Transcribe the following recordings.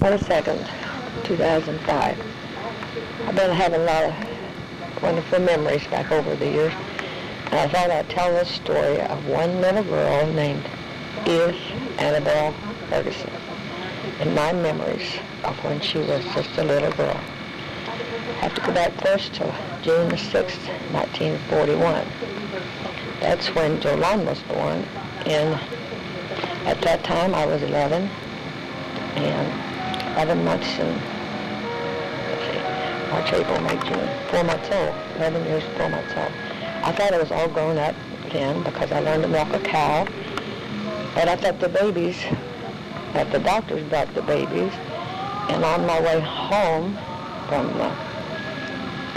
22nd, 2005. I've been having a lot of wonderful memories back over the years. And I thought I'd tell the story of one little girl named Annabell Ferguson and my memories of when she was just a little girl. I have to go back first to June the 6th, 1941. That's when Jolon was born, and at that time I was 11 months and, March, April, May, June, 4 months old, 11 years, 4 months old. I thought it was all grown up then because I learned to milk a cow, but I thought the doctors brought the babies, and on my way home from,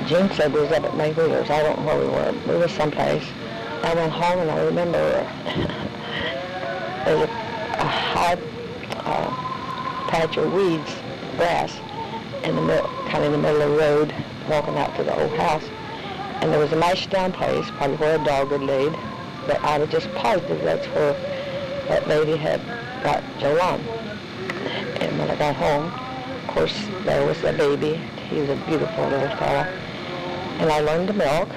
June said we was up at May Wheeler's. I don't know where we were. We were someplace. I went home and I remember there was a high patch of weeds, grass, in the middle, kind of in the middle of the road, walking out to the old house. And there was a nice down place, probably where a dog had laid, but I was just positive that's where that lady had got Jolon. And when I got home, of course, there was the baby. He was a beautiful little fella. And I learned to milk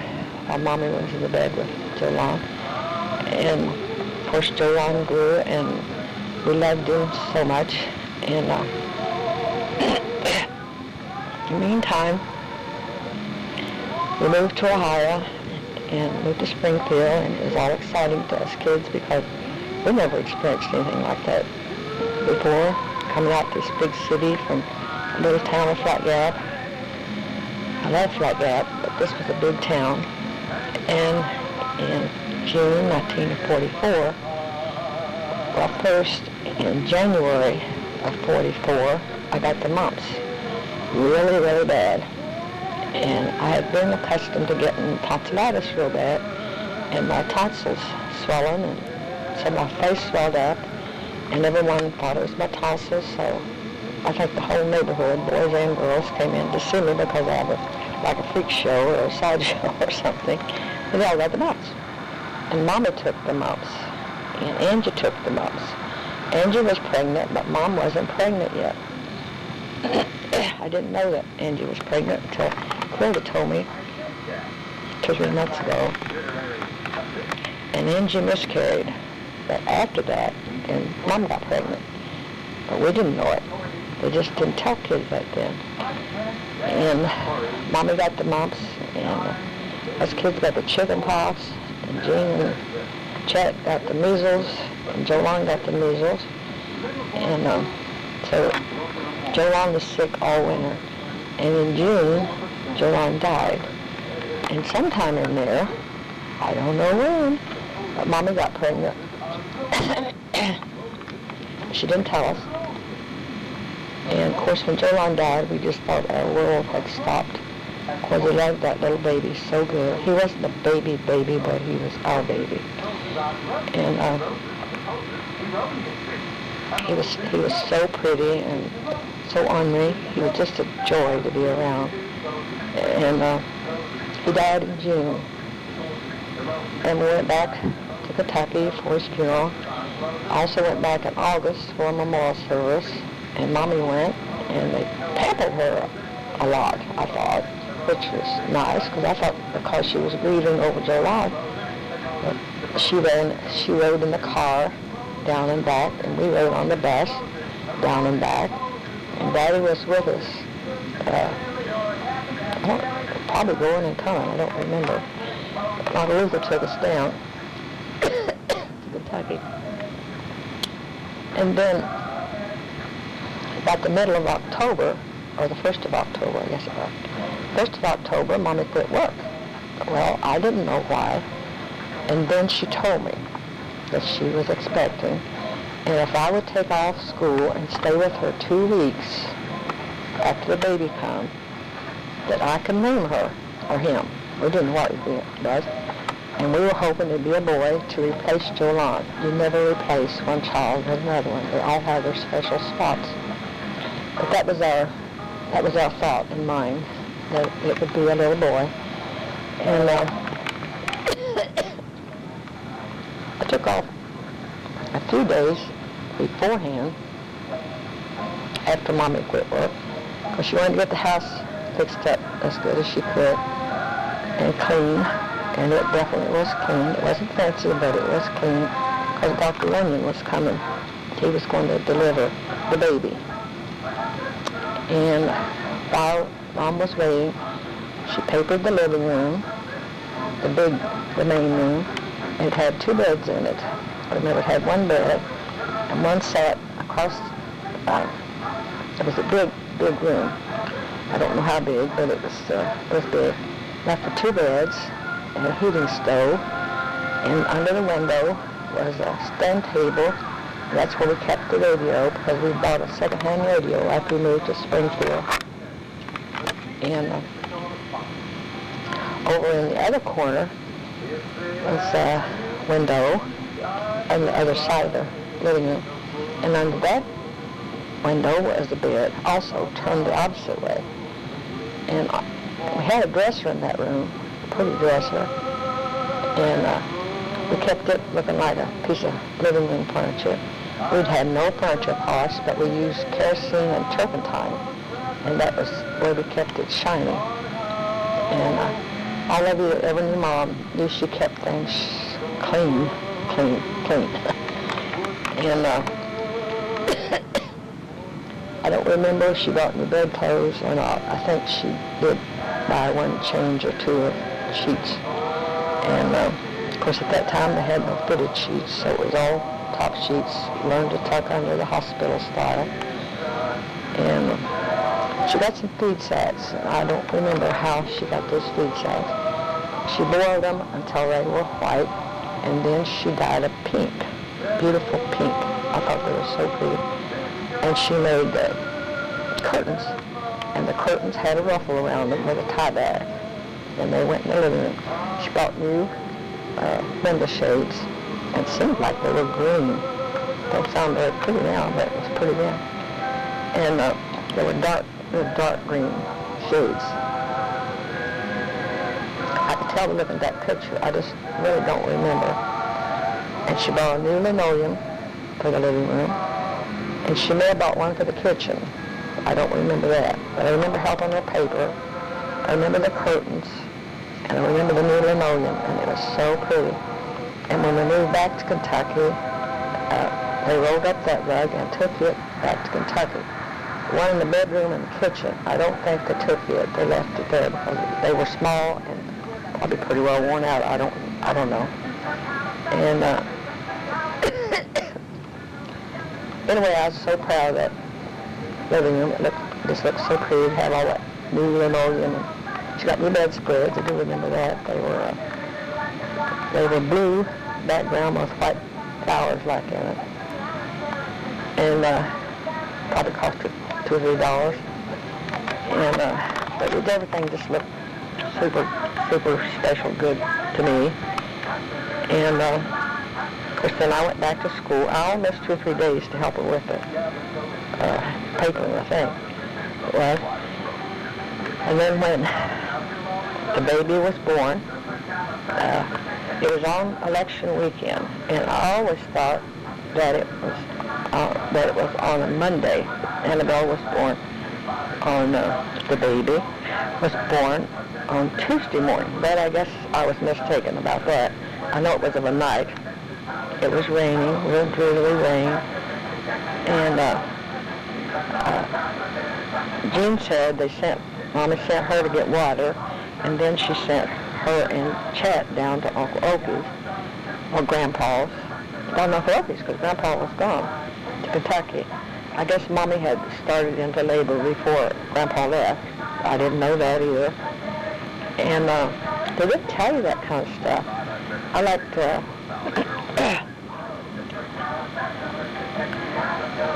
while Mommy was in the bed with Jolon. And of course, Jolon grew, and we loved him so much. And in the meantime, we moved to Ohio and moved to Springfield, and it was all exciting to us kids because we never experienced anything like that before, coming out to this big city from a little town of Flat Gap. I love Flat Gap, but this was a big town. And in June 1944, well, first in January of 44, I got the mumps, really, really bad. And I had been accustomed to getting tonsillitis real bad, and my tonsils swelling, and so my face swelled up, and everyone thought it was my tonsils, so I think the whole neighborhood, boys and girls, came in to see me because I was like a freak show or a sideshow or something, and they all got the mumps. And Mama took the mumps, and Angie took the mumps. Angie was pregnant, but Mom wasn't pregnant yet. I didn't know that Angie was pregnant until Quilta told me 2 or 3 months ago. And Angie miscarried. But after that, and Mom got pregnant. But we didn't know it. They just didn't tell kids back then. And Mommy got the mumps, and us kids got the chicken pox, and Jean and Chet got the measles, and Jolon got the measles. And so Jolon was sick all winter. And in June, Jolon died. And sometime in there, I don't know when, but Mommy got pregnant. She didn't tell us. And of course, when Jolon died, we just thought our world had stopped. Because we loved that little baby so good. He wasn't a baby, but he was our baby. And he was so pretty and so ornery. He was just a joy to be around. And he died in June. And we went back to Kentucky for his funeral. I also went back in August for a memorial service. And Mommy went, and they pampered her a lot, I thought, which was nice, because I thought because she was grieving over Jolon, she rode in the car down and back, and we rode on the bus down and back, and Daddy was with us, probably going and coming, I don't remember. Aunt Luther took us down to Kentucky. And then about the middle of October, or the 1st of October, I guess it was. 1st of October, Mommy quit work. Well, I didn't know why. And then she told me that she was expecting, and if I would take off school and stay with her 2 weeks after the baby come, that I could name her, or him. We didn't know what it was. And we were hoping it'd be a boy to replace Jolon. You never replace one child with another one. They all have their special spots. But that was our thought in mind, that it would be a little boy. And I took off a few days beforehand after Mommy quit work, because she wanted to get the house fixed up as good as she could and clean, and it definitely was clean. It wasn't fancy, but it was clean, because Dr. Runyon was coming. He was going to deliver the baby. And while Mom was waiting, she papered the living room, the main room. It had 2 beds in it. I remember it had 1 bed, and one sat across. It was a big room. I don't know how big, but it was big. Left for 2 beds and a heating stove, and under the window was a stand table. That's where we kept the radio, because we bought a second-hand radio after we moved to Springfield. And over in the other corner was a window on the other side of the living room. And under that window was the bed, also turned the opposite way. And we had a dresser in that room, a pretty dresser. And we kept it looking like a piece of living room furniture. We'd had no furniture polish, but we used kerosene and turpentine, and that was where we kept it shiny. And all of you that ever knew Mom knew she kept things clean. And I don't remember if she bought new bedclothes or not. I think she did buy 1 change or 2 of sheets. And of course at that time they had no fitted sheets, so it was all top sheets, learned to tuck under the hospital style. And she got some feed sacks. I don't remember how she got those feed sacks. She boiled them until they were white, and then she dyed a pink, beautiful pink. I thought they were so pretty. And she made the curtains, and the curtains had a ruffle around them with a tie back, and they went in the living room. She bought new window shades, and it seemed like they were green. Don't sound very pretty now, but it was pretty then. And they were dark green shades. I could tell looking at that picture, I just really don't remember. And she bought a new linoleum for the living room, and she may have bought one for the kitchen. I don't remember that, but I remember helping her paper. I remember the curtains, and I remember the new linoleum, and it was so pretty. And when we moved back to Kentucky, they rolled up that rug and took it back to Kentucky. The one in the bedroom and the kitchen, I don't think they took it. They left it there because they were small and probably pretty well worn out. I don't know. And anyway, I was so proud of that living room. It just looked so pretty. It had all that new linoleum. And she got new bedspreads. I do remember that. They were blue background with white flowers like in it. And probably cost her $2 or $3. And but everything just looked super special good to me. And of course then I went back to school. I only missed 2 or 3 days to help her with the papering, I think it was. And then when the baby was born, it was on election weekend, and I always thought that it was on a Monday. Annabelle was born on the baby was born on Tuesday morning, but I guess I was mistaken about that. I know it was of a night. It was raining, real drizzly rain, and Jean said Mommy sent her to get water, and then she sent her and Chet down to Uncle Opie's, or Grandpa's. Not Uncle Opie's, because Grandpa was gone to Kentucky. I guess Mommy had started into labor before Grandpa left. I didn't know that either. And they didn't tell you that kind of stuff. I liked a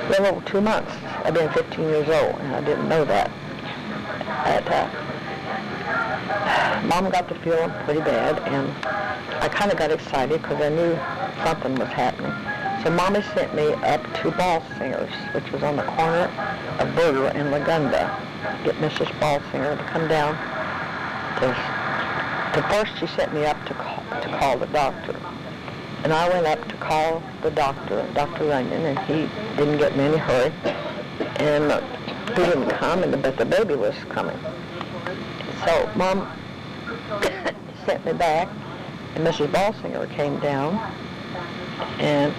little over 2 months. I've been 15 years old, and I didn't know that. Mom got to feeling pretty bad, and I kind of got excited because I knew something was happening. So Mommy sent me up to Ballsinger's, which was on the corner of Berger and Lagunda, get Mrs. Ballsinger to come down. First she sent me up to call the doctor. And I went up to call the doctor, Dr. Runyon, and he didn't get in any hurry. and he didn't come, but the baby was coming. So Mom sent me back, and Mrs. Balsinger came down, and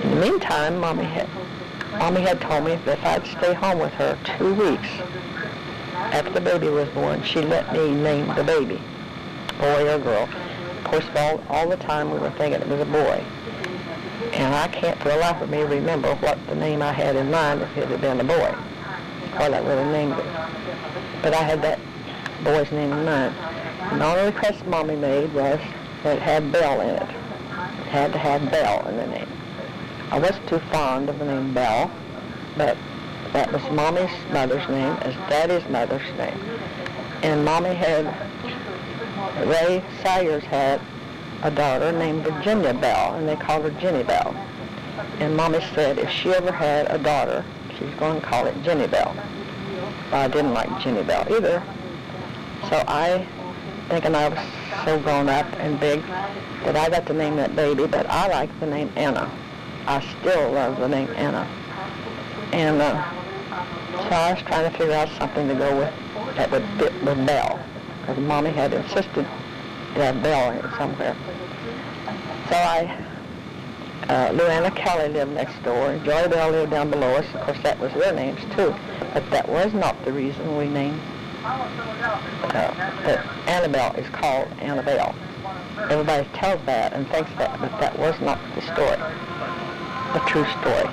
in the meantime, Mommy had told me that if I'd stay home with her 2 weeks after the baby was born, she'd let me name the baby, boy or girl. Of course, all the time we were thinking it was a boy. And I can't for the life of me remember what the name I had in mind if it had been a boy, what I would have named it. But I had that boy's name in mind. And the only request Mommy made was that it had Bell in it. It had to have Bell in the name. I wasn't too fond of the name Bell, but that was Mommy's mother's name as Daddy's mother's name. And Mommy Ray Sayers had a daughter named Virginia Bell, and they called her Jenny Bell. And Mommy said if she ever had a daughter, she was going to call it Jenny Bell. But I didn't like Jenny Bell either. So I, thinking I was so grown up and big, that I got to name that baby, but I like the name Anna. I still love the name Anna. And so I was trying to figure out something to go with that would fit with Bell, because Mommy had insisted to have Bell in it somewhere. So Luanna Kelly lived next door, and Joy Bell lived down below us. Of course, that was their names too. But that was not the reason we named that Annabelle is called Annabelle. Everybody tells that and thinks that, but that was not the story, the true story.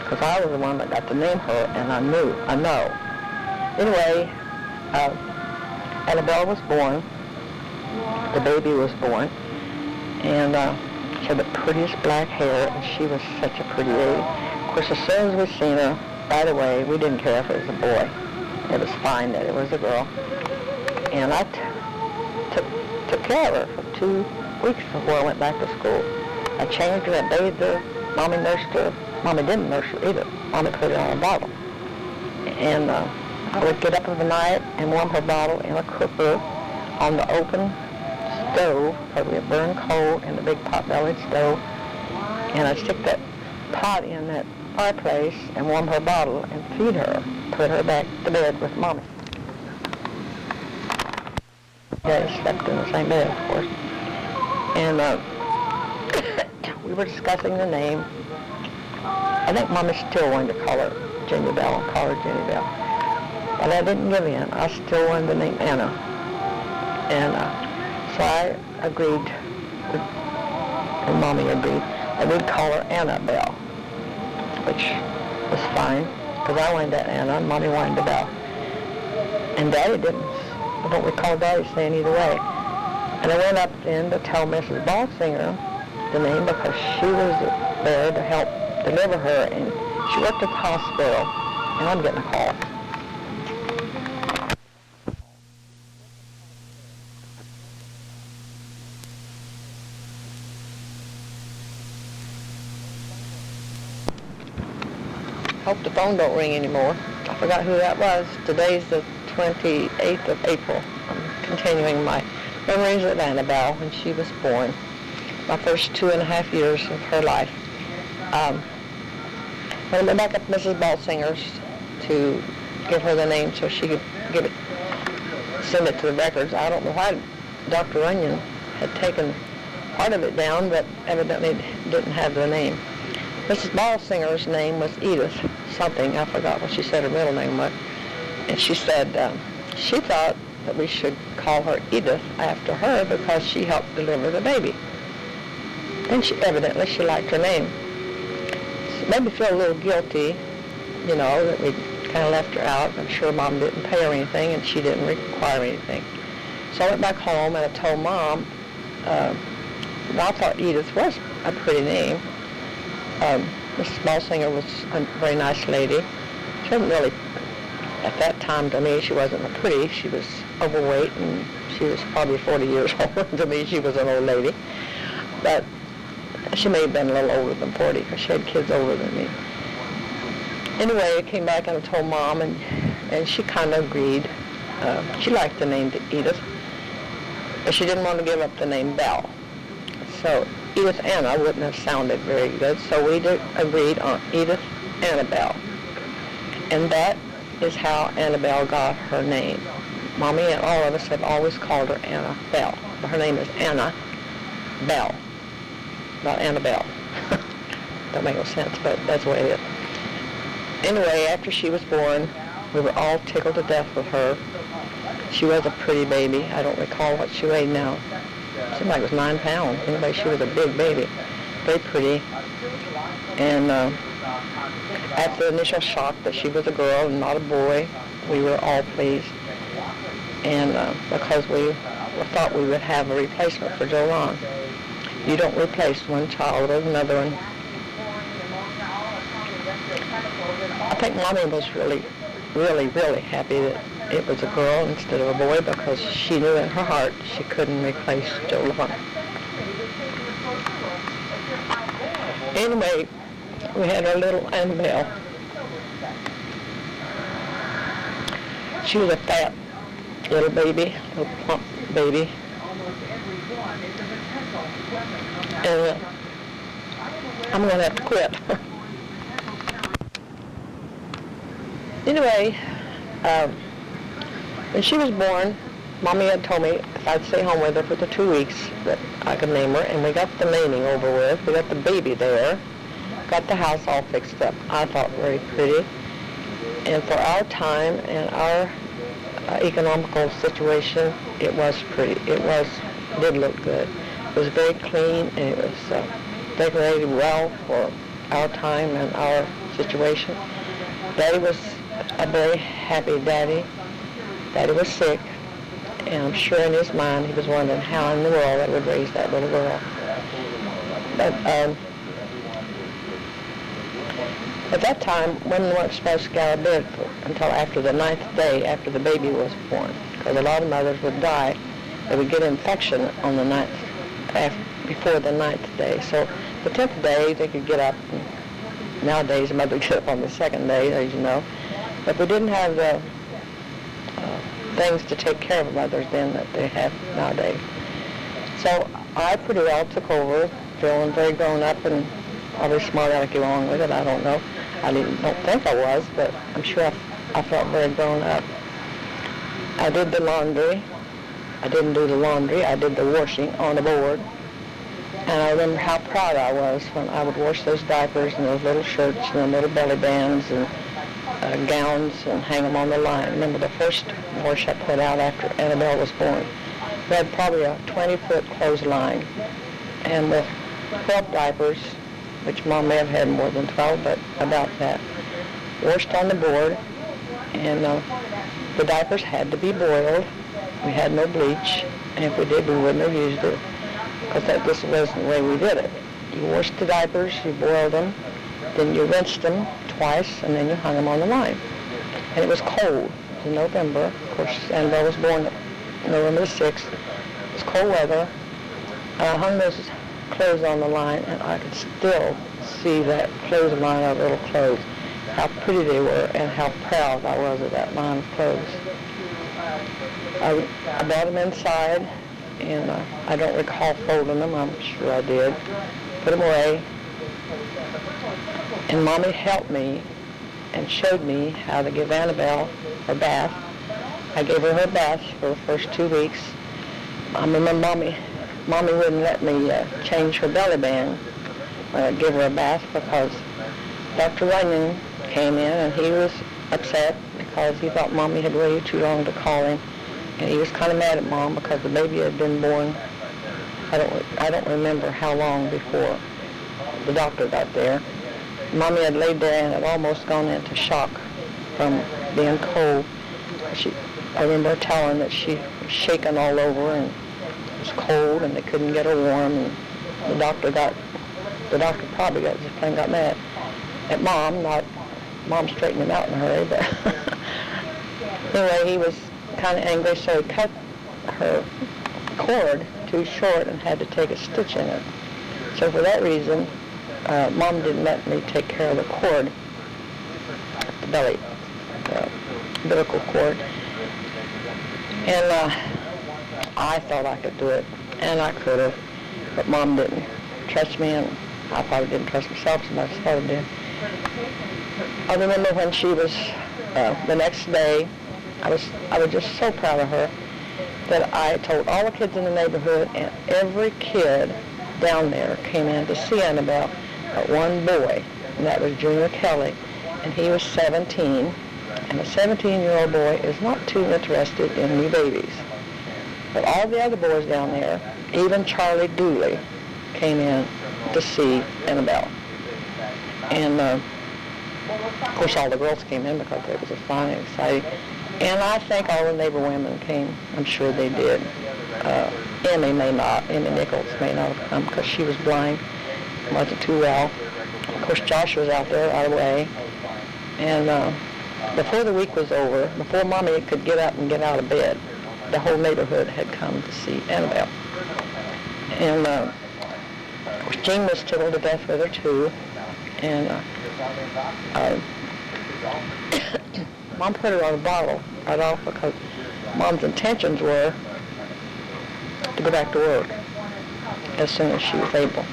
Because I was the one that got to name her, and I know. Anyway, Annabelle was born. The baby was born, and she had the prettiest black hair, and she was such a pretty lady. Of course, as soon as we seen her, right away, we didn't care if it was a boy. It was fine that it was a girl. And I took care of her for 2 weeks before I went back to school. I changed her, I bathed her, Mommy nursed her. Mommy didn't nurse her either. Mommy put her on a bottle. And I would get up in the night and warm her bottle in a cooker on the open stove, because we had burned coal in the big pot-bellied stove, and I'd stick that pot in that fireplace and warm her bottle and feed her, put her back to bed with Mommy. They slept in the same bed, of course. And we were discussing the name. I think Mommy still wanted to call her Jenny Bell and call her Jenny Bell. But I didn't give in. I still wanted the name Anna. And so I agreed, and Mommy agreed, that we'd call her Annabelle, which was fine, because I wanted that Anna and Mommy wanted the Bell. And Daddy didn't. I don't recall Daddy saying either way. And I went up then to tell Mrs. Balsinger the name, because she was there to help deliver her, and she worked at the hospital, and I'm getting a call. Hope the phone don't ring anymore. I forgot who that was. Today's the 28th of April. I'm continuing my memories of Annabelle when she was born. My first 2.5 years of her life. When I went back up to Mrs. Balsinger's to give her the name so she could send it to the records. I don't know why Dr. Onion had taken part of it down, but evidently didn't have the name. Mrs. Balsinger's name was Edith something. I forgot what she said her middle name was. And she said she thought that we should call her Edith after her because she helped deliver the baby. And she liked her name. So it made me feel a little guilty, that we kind of left her out. I'm sure Mom didn't pay her anything, and she didn't require anything. So I went back home, and I told Mom, I thought Edith was a pretty name. Mrs. Balsinger was a very nice lady. She wasn't really, at that time to me, she wasn't pretty. She was overweight, and she was probably 40 years older. To me, she was an old lady. But she may have been a little older than 40 because she had kids older than me. Anyway, I came back and I told Mom, and she kind of agreed. She liked the name Edith, but she didn't want to give up the name Bell. So Edith Anna wouldn't have sounded very good, so we agreed on Edith Annabelle. And that is how Annabelle got her name. Mommy and all of us have always called her Annabelle. But her name is Anna Bell, not Annabelle. Don't make no sense, but that's the way it is. Anyway, after she was born, we were all tickled to death with her. She was a pretty baby. I don't recall what she weighed now. It seemed like it was 9 pounds. Anyway, she was a big baby. Very pretty. And after the initial shock that she was a girl and not a boy, we were all pleased. And because we thought we would have a replacement for Jolan. You don't replace one child with another one. I think Mommy was really, really, really happy that it was a girl instead of a boy, because she knew in her heart she couldn't replace Jolan. Anyway, we had our little Annabelle. She was a fat little baby, little plump baby. And I'm going to have to quit. Anyway, when she was born, Mommy had told me if I'd stay home with her for the 2 weeks that I could name her, and we got the naming over with. We got the baby there, got the house all fixed up. I thought very pretty. And for our time and our economical situation, it was pretty. It did look good. It was very clean, and it was decorated well for our time and our situation. Daddy was a very happy daddy. Daddy was sick, and I'm sure in his mind he was wondering how in the world I would raise that little girl. But at that time, women weren't supposed to go out of bed until after the 9th day after the baby was born, because a lot of mothers would die. They would get infection on the 9th, before the 9th day. So the 10th day, they could get up. And nowadays, a mother would get up on the 2nd day, as you know. But we didn't have the things to take care of mothers then that they have nowadays. So I pretty well took over, feeling very grown up and probably smart alecky along with it. I don't know. I don't think I was, but I'm sure I felt very grown up. I did the laundry. I didn't do the laundry. I did the washing on the board. And I remember how proud I was when I would wash those diapers and those little shirts and the little belly bands and gowns and hang them on the line. I remember the first wash I put out after Annabelle was born. We had probably a 20-foot clothesline, and with 12 diapers, which Mom may have had more than 12, but about that, washed on the board, and the diapers had to be boiled. We had no bleach, and if we did, we wouldn't have used it, because that just wasn't the way we did it. You washed the diapers, you boiled them, then you rinsed them twice, and then you hung them on the line. And it was cold. It was in November. Of course, Annabelle was born November the 6th. It was cold weather. And I hung those clothes on the line, and I could still see that clothesline of little clothes, how pretty they were, and how proud I was of that line of clothes. I brought them inside, and I don't recall folding them. I'm sure I did. Put them away. And Mommy helped me and showed me how to give Annabelle her bath. I gave her bath for the first 2 weeks. I remember Mommy wouldn't let me change her belly band when I gave her a bath, because Dr. Runyon came in and he was upset because he thought Mommy had waited too long to call him. And he was kind of mad at Mom because the baby had been born. I don't remember how long before the doctor got there. Mommy had laid there and had almost gone into shock from being cold. I remember telling that she was shaking all over and it was cold and they couldn't get her warm. And the doctor probably just plain got mad at Mom. Mom straightened him out in a hurry, but anyway, he was kind of angry, so he cut her cord too short and had to take a stitch in it. So for that reason, Mom didn't let me take care of the cord, the umbilical cord. And I thought I could do it, and I could have, but Mom didn't trust me, and I probably didn't trust myself so much as I did. I remember when she was, the next day, I was just so proud of her that I told all the kids in the neighborhood, and every kid down there came in to see Annabelle, but one boy, and that was Junior Kelly, and he was 17, and a 17-year-old boy is not too interested in new babies. But all the other boys down there, even Charlie Dooley, came in to see Annabelle. And, of course, all the girls came in because it was fun and exciting. And I think all the neighbor women came. I'm sure they did. Emmy Nichols may not have come because she was blind, wasn't too well. Of course, Josh was out there right away. And before the week was over, before Mommy could get up and get out of bed, the whole neighborhood had come to see Annabelle. And of course, Jean was tickled to death with her too. And Mom put her on a bottle right off because Mom's intentions were to go back to work as soon as she was able.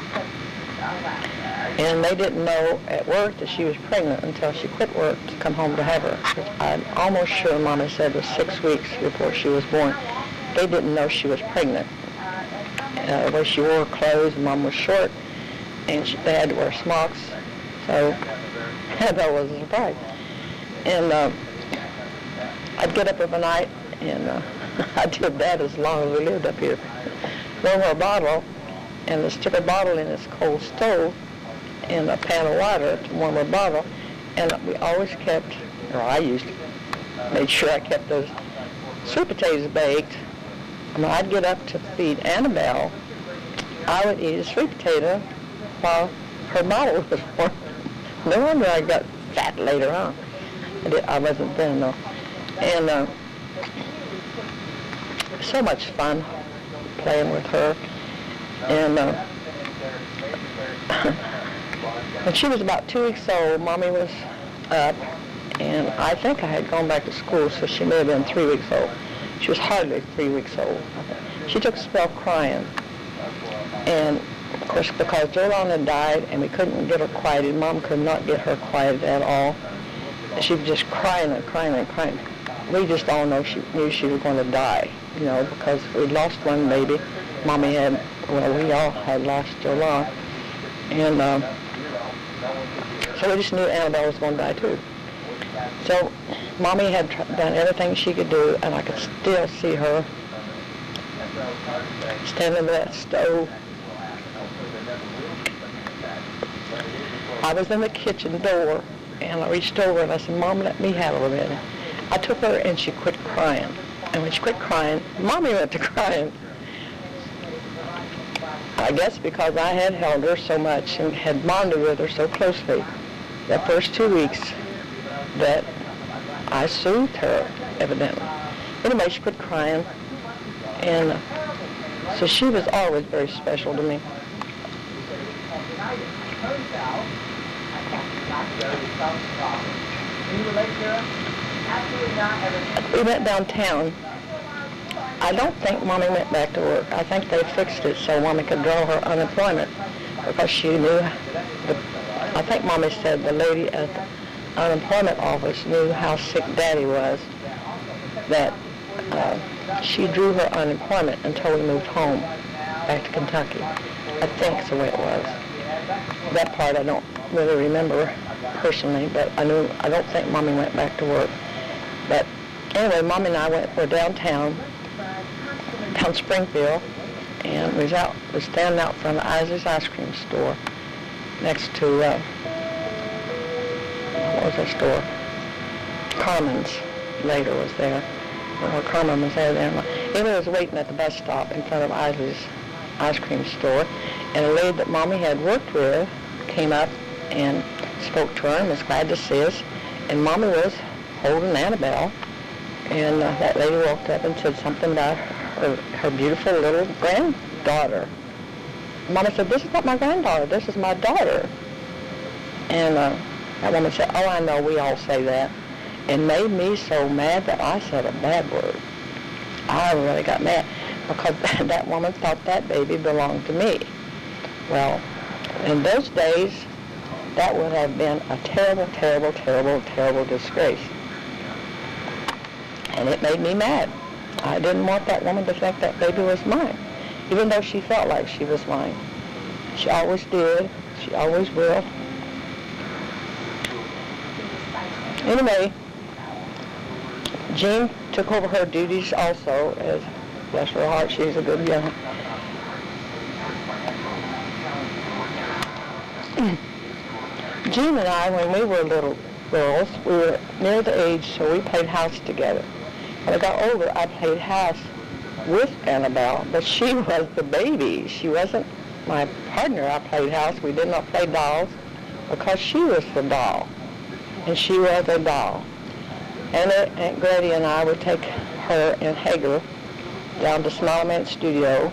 And they didn't know at work that she was pregnant until she quit work to come home to have her. I'm almost sure Mama said it was 6 weeks before she was born. They didn't know she was pregnant. The way she wore clothes, Mom was short, and they had to wear smocks. So that was a surprise. And I'd get up every night, and I did that as long as we lived up here. Warm her a bottle, and stick a bottle in this cold stove in a pan of water to warm her bottle. And we always kept, or I used to, made sure I kept those sweet potatoes baked. And when I'd get up to feed Annabelle, I would eat a sweet potato while her bottle was warm. No wonder I got fat later on. I wasn't then, though. And so much fun playing with her. And when she was about 2 weeks old, Mommy was up, and I think I had gone back to school, so she may have been 3 weeks old. She was hardly 3 weeks old. She took a spell crying. And, of course, because Jolon had died and we couldn't get her quieted, Mom could not get her quieted at all. She was just crying and crying and crying. We just all knew she was going to die, because we'd lost one baby. Mommy had, we all had lost Jolon. And so we just knew Annabelle was going to die too. So Mommy had done everything she could do, and I could still see her standing by that stove. I was in the kitchen door, and I reached over and I said, Mom, let me have her minute. I took her and she quit crying. And when she quit crying, Mommy went to crying. I guess because I had held her so much and had bonded with her so closely the first 2 weeks that I soothed her, evidently. Anyway, she quit crying. And so she was always very special to me. We went downtown. I don't think Mommy went back to work. I think they fixed it so Mommy could draw her unemployment because she knew, I think Mommy said the lady at the unemployment office knew how sick Daddy was, that she drew her unemployment until we moved home back to Kentucky. I think that's the way it was. That part I don't really remember personally, but I don't think Mommy went back to work. But anyway, Mommy and I were down Springfield, and we was standing out front of Isaac's ice cream store next to, what was that store? Carmen's later was there. Or Carmen was there then. Anyway, I was waiting at the bus stop in front of Isaac's ice cream store, and a lady that Mommy had worked with came up and spoke to her and was glad to see us. And Mommy was holding Annabelle, and that lady walked up and said something about her beautiful little granddaughter. Mommy said, "This is not my granddaughter, this is my daughter." And that woman said, "Oh, I know, we all say that." And made me so mad that I said a bad word. I really got mad because that woman thought that baby belonged to me. Well, in those days, that would have been a terrible, terrible, terrible, terrible disgrace. And it made me mad. I didn't want that woman to think that baby was mine, even though she felt like she was mine. She always did. She always will. Anyway, Jean took over her duties also, as, bless her heart, she's a good young. Jean and I, when we were little girls, we were near the age, so we played house together. When I got older, I played house with Annabelle, but she was the baby. She wasn't my partner. I played house. We did not play dolls because she was the doll, and she was a doll. And Aunt Grady and I would take her and Hager down to Smiley Man's studio.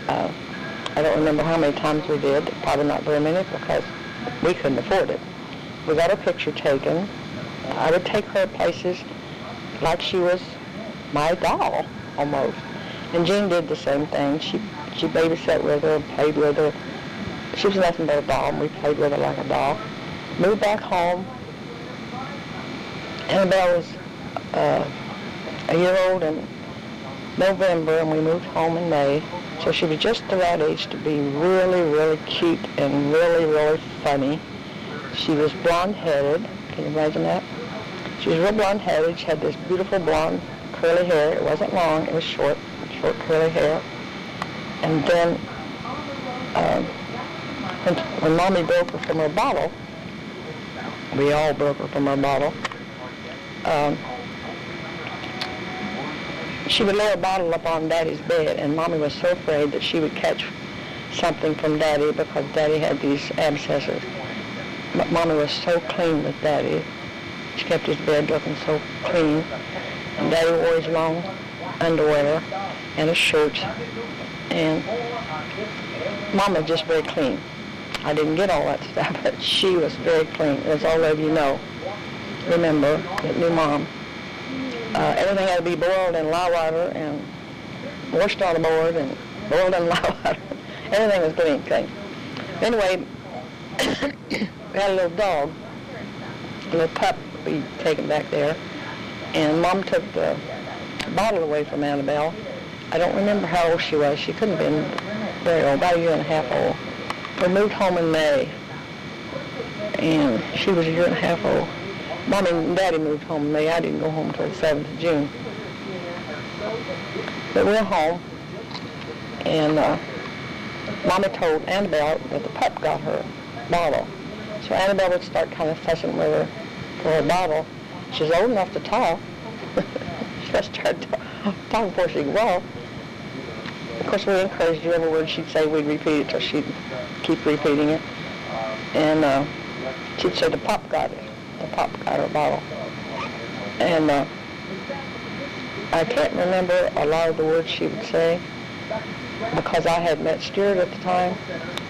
I don't remember how many times we did, probably not very many because we couldn't afford it. We got a picture taken. I would take her places like she was my doll, almost. And Jean did the same thing. She babysat with her, played with her. She was nothing but a doll, and we played with her like a doll. Moved back home. Annabelle was a year old in November, and we moved home in May. So she was just the right age to be really, really cute and really, really funny. She was blonde-headed. Can you imagine that? She was real blonde-headed. She had this beautiful blonde curly hair. It wasn't long. It was short curly hair. And then when Mommy broke her from her bottle, we all broke her from her bottle, she would lay a bottle up on Daddy's bed, and Mommy was so afraid that she would catch something from Daddy because Daddy had these abscesses. But Mommy was so clean with Daddy. She kept his bed looking so clean. And Daddy wore his long underwear and his shirt. And Mama was just very clean. I didn't get all that stuff, but she was very clean, as all of you know. Remember, that new Mom. Everything had to be boiled in lye water and washed on the board and boiled in lye water. Everything was clean. Anyway, we had a little dog, a little pup we taken back there, and Mom took the bottle away from Annabelle. I don't remember how old she was. She couldn't have been very old, about a year and a half old. We moved home in May, and she was a year and a half old. Mommy and Daddy moved home in May. I didn't go home until the 7th of June. But we were home, and Mommy told Annabelle that the pup got her bottle. So Annabelle would start kind of fussing with her for her bottle. She was old enough to talk. She just started talking before she could walk. Of course, we encouraged her. Every word she'd say, we'd repeat it till she'd keep repeating it. And she'd say, the pup got it. The pup got her bottle. And I can't remember a lot of the words she would say because I had met Stuart at the time,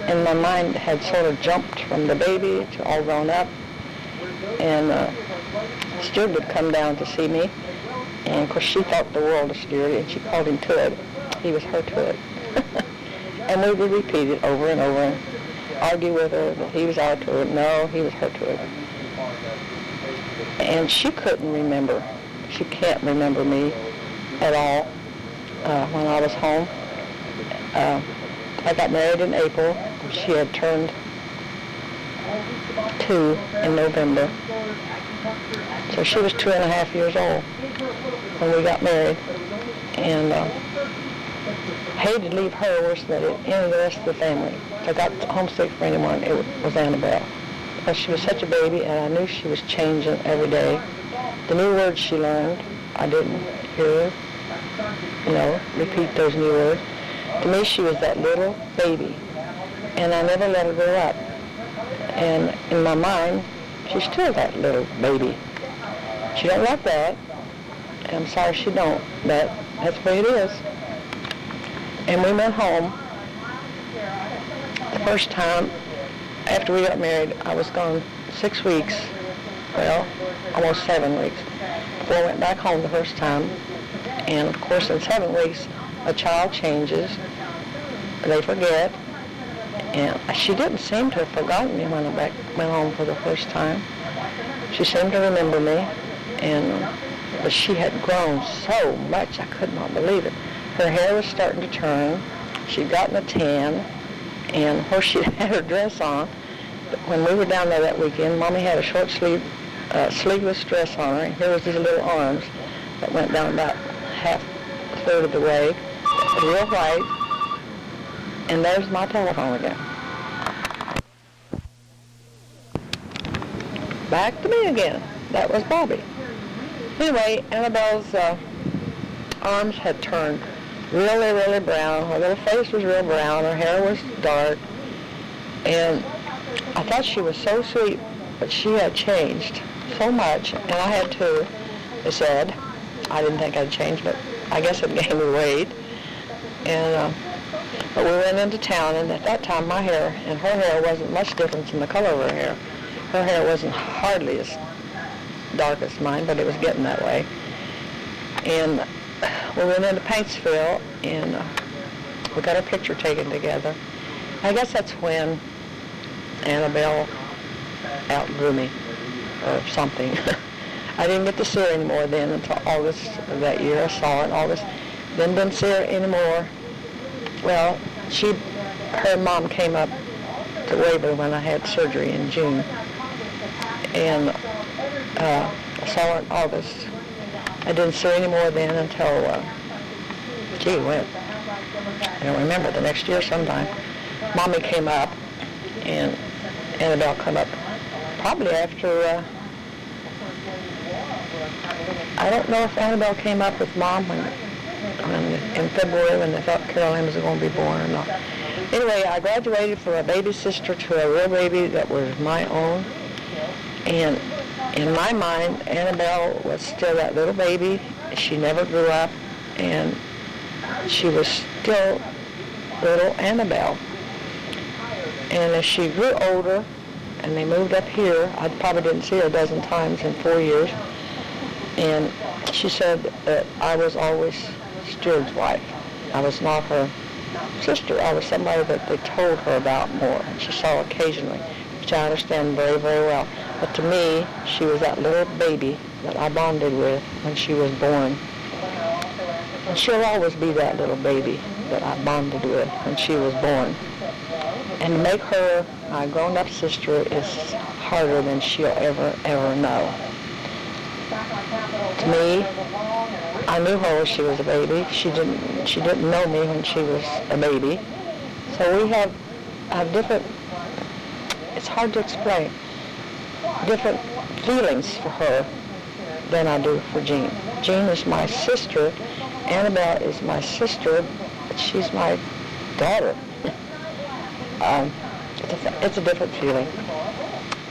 and my mind had sort of jumped from the baby to all grown up. And Stuart would come down to see me, and of course she thought the world of Stuart, and she called him Tud. He was her Tud. And we would repeat it over and over and argue with her that he was our Tud. No, he was her Tud. And she couldn't remember. She can't remember me at all when I was home. I got married in April. She had turned 2 in November. So she was 2.5 years old when we got married. And hated to leave her worse than any of the rest of the family. If I got homesick for anyone, it was Annabelle. Because she was such a baby, and I knew she was changing every day. The new words she learned, I didn't hear her, repeat those new words. To me, she was that little baby, and I never let her grow up. And in my mind, she's still that little baby. She don't like that, and I'm sorry she don't, but that's the way it is. And we went home. The first time, after we got married, I was gone 6 weeks, well, almost 7 weeks, before I went back home the first time. And of course, in 7 weeks, a child changes, they forget, And she didn't seem to have forgotten me when I went home for the first time. She seemed to remember me, but she had grown so much I could not believe it. Her hair was starting to turn. She'd gotten a tan, and of course she had her dress on. But when we were down there that weekend, Mommy had a short sleeveless dress on her, and here was these little arms that went down about a third of the way, real white. And there's my telephone again. Back to me again. That was Bobby. Anyway, Annabelle's arms had turned really, really brown. Her little face was real brown. Her hair was dark. And I thought she was so sweet, but she had changed so much. And I had too, they said. I didn't think I'd changed, but I guess it gained me weight. And but we went into town, and at that time my hair and her hair wasn't much different in the color of her hair. Her hair wasn't hardly as dark as mine, but it was getting that way. And we went into Paintsville, and we got our picture taken together. I guess that's when Annabelle outgrew me, or something. I didn't get to see her anymore then until August of that year. I saw her in August. Then didn't see her anymore. Well, her mom came up to Waverly when I had surgery in June. And I saw her in August. I didn't see her anymore then until, I don't remember, the next year sometime. Mommy came up, and Annabelle came up probably after, I don't know if Annabelle came up with Mom in February when they thought Caroline was going to be born or not. Anyway, I graduated from a baby sister to a real baby that was my own. And in my mind, Annabelle was still that little baby. She never grew up, and she was still little Annabelle. And as she grew older, and they moved up here, I probably didn't see her a dozen times in 4 years, and she said that I was always Stuart's wife. I was not her sister. I was somebody that they told her about more, and she saw occasionally, which I understand very, very well. But to me, she was that little baby that I bonded with when she was born. And she'll always be that little baby that I bonded with when she was born. And to make her my grown-up sister is harder than she'll ever know. To me, I knew her when she was a baby. She didn't know me when she was a baby. So we have different, it's hard to explain, different feelings for her than I do for Jean. Jean is my sister. Annabelle is my sister, but she's my daughter. It's a different feeling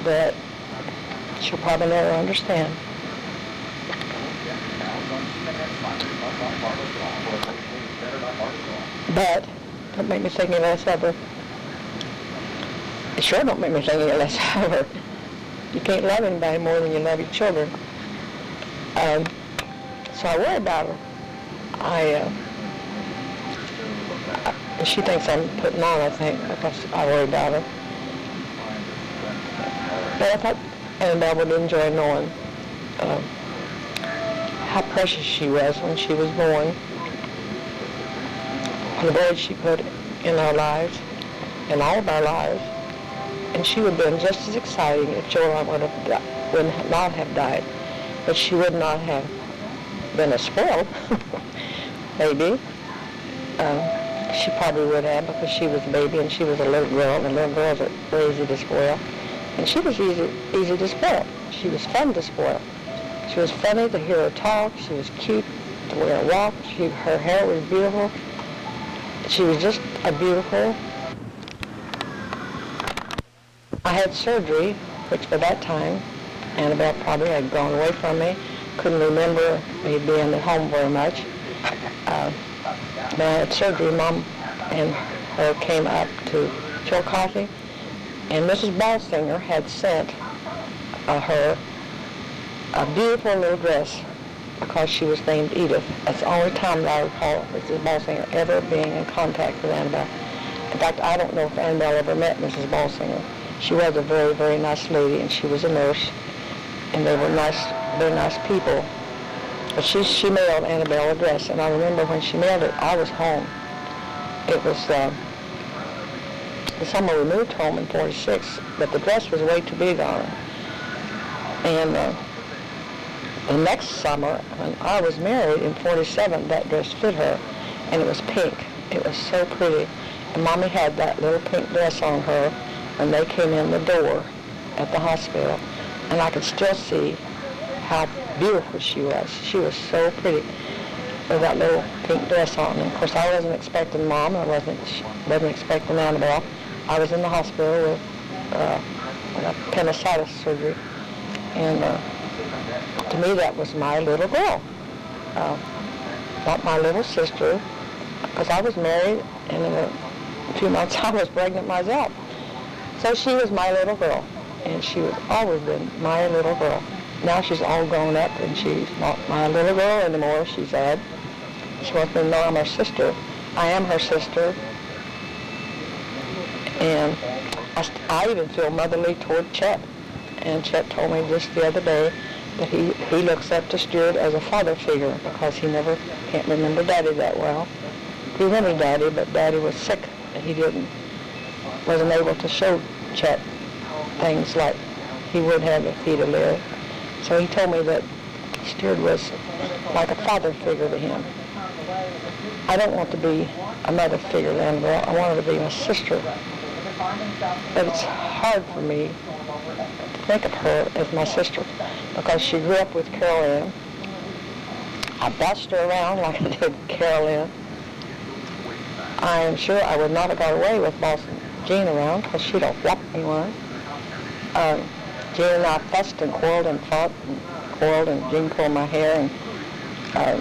that she'll probably never understand. But don't make me think any less of her. It sure don't make me think any less of her. You can't love anybody more than you love your children. So I worry about her. She thinks I'm putting on, I think, because I worry about her. But I thought Annabelle would enjoy knowing how precious she was when she was born, and the void she put in our lives, in all of our lives. And she would have been just as exciting if Joanne would not have died. But she would not have been as spoiled, maybe. She probably would have, because she was a baby and she was a little girl, and little girls are easy to spoil. And she was easy to spoil. She was fun to spoil. She was funny to hear her talk. She was cute the way her walk. Her hair was beautiful. She was just a beautiful. I had surgery, which by that time, Annabelle probably had gone away from me. Couldn't remember me being at home very much. When I had surgery, Mom and her came up to Chillicothe, and Mrs. Balsinger had sent her a beautiful little dress because she was named Edith. That's the only time that I recall Mrs. Balsinger ever being in contact with Annabelle. In fact, I don't know if Annabelle ever met Mrs. Balsinger. She was a very, very nice lady, and she was a nurse, and they were nice, very nice people. But she mailed Annabelle a dress, and I remember when she mailed it, I was home. It was the summer we moved home in 46, but the dress was way too big on her. And the next summer, when I was married in 47, that dress fit her, and it was pink. It was so pretty. And Mommy had that little pink dress on her when they came in the door at the hospital, and I could still see how beautiful she was. She was so pretty with that little pink dress on. And of course, I wasn't expecting Mom. I wasn't expecting Annabelle. I was in the hospital with appendicitis surgery, and to me, that was my little girl, not my little sister, because I was married, and in a few months I was pregnant myself. So she was my little girl, and she was always been my little girl. Now she's all grown up, and she's not my little girl anymore, she said. She wants me to know I'm her sister. I am her sister, and I even feel motherly toward Chet. And Chet told me just the other day that he looks up to Stuart as a father figure because he can't remember Daddy that well. He remembers Daddy, but Daddy was sick, and he wasn't able to show Chet things like he would have if he'd have lived. So he told me that Stuart was like a father figure to him. I don't want to be a mother figure to Annabelle. I want her to be my sister. But it's hard for me to think of her as my sister because she grew up with Carol Ann. I bossed her around like I did Carol Ann. I am sure I would not have got away with bossing Jean around because she'd have whopped me once. Jean and I fussed and quarreled and fought and quarreled, and Jean pulled my hair and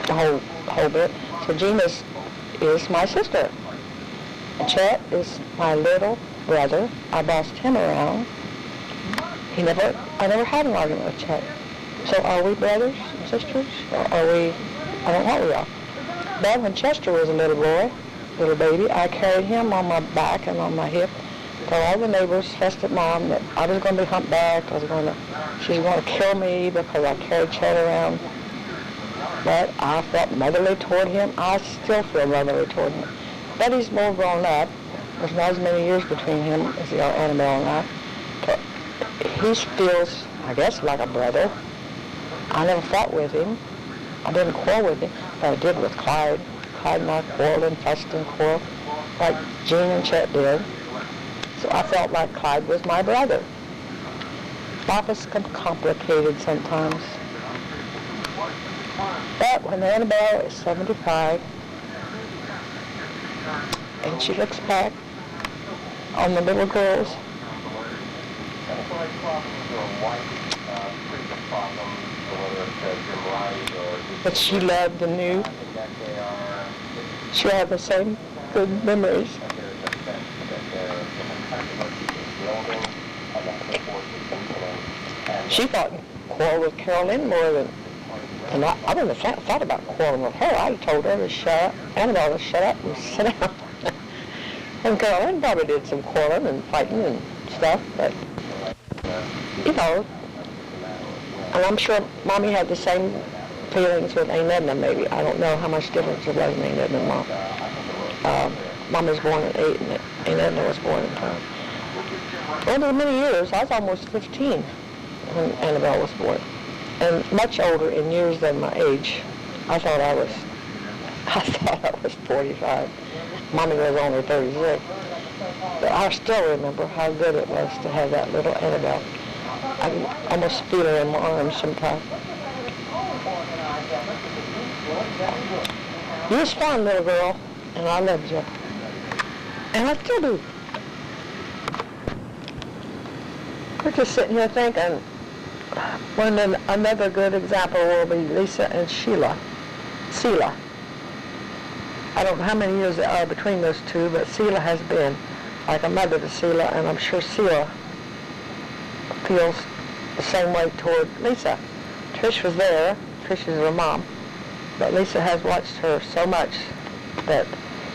the whole bit. So Jean is my sister. Chet is my little brother. I bossed him around. I never had an argument with Chet. So are we brothers and sisters? Or are we, I don't know what we are. But when Chester was a little baby, I carried him on my back and on my hip till all the neighbors fussed at Mom that I was going to be humpbacked. She was going to kill me because I carried Chet around. But I felt motherly toward him. I still feel motherly toward him. But he's more grown up. There's not as many years between him as there are Annabelle and I. But he feels, I guess, like a brother. I never fought with him. I didn't quarrel with him, but I did with Clyde. Clyde and I quarreled and fussed and quarreled like Jean and Chet did. So I felt like Clyde was my brother. Life is complicated sometimes. But when Annabelle is 75, and she looks back on the little girls, that she loved and knew, she'll have the same good memories. She quarreled with Carolyn more than, and I wouldn't have thought about quarreling with her. I told her to shut up, Annabelle to shut up and sit down. And Carolyn probably did some quarreling and fighting and stuff, but, you know, and I'm sure Mommy had the same feelings with Aunt Edna, maybe. I don't know how much difference there was in Aunt Edna and Mom. Mom was born at 8 and Aunt Edna was born at 10. Over many years, I was almost 15 when Annabelle was born, and much older in years than my age. I thought I was 45. Mommy was only 36. But I still remember how good it was to have that little Annabelle. I can almost feel her in my arms sometimes. You was fun, little girl, and I loved you. And I still do. We're just sitting here thinking, when another good example will be Lisa and Sheila. I don't know how many years there are between those two, but Sheila has been like a mother to Sheila, and I'm sure Sheila feels the same way toward Lisa. Trish was there. Trish is her mom. But Lisa has watched her so much that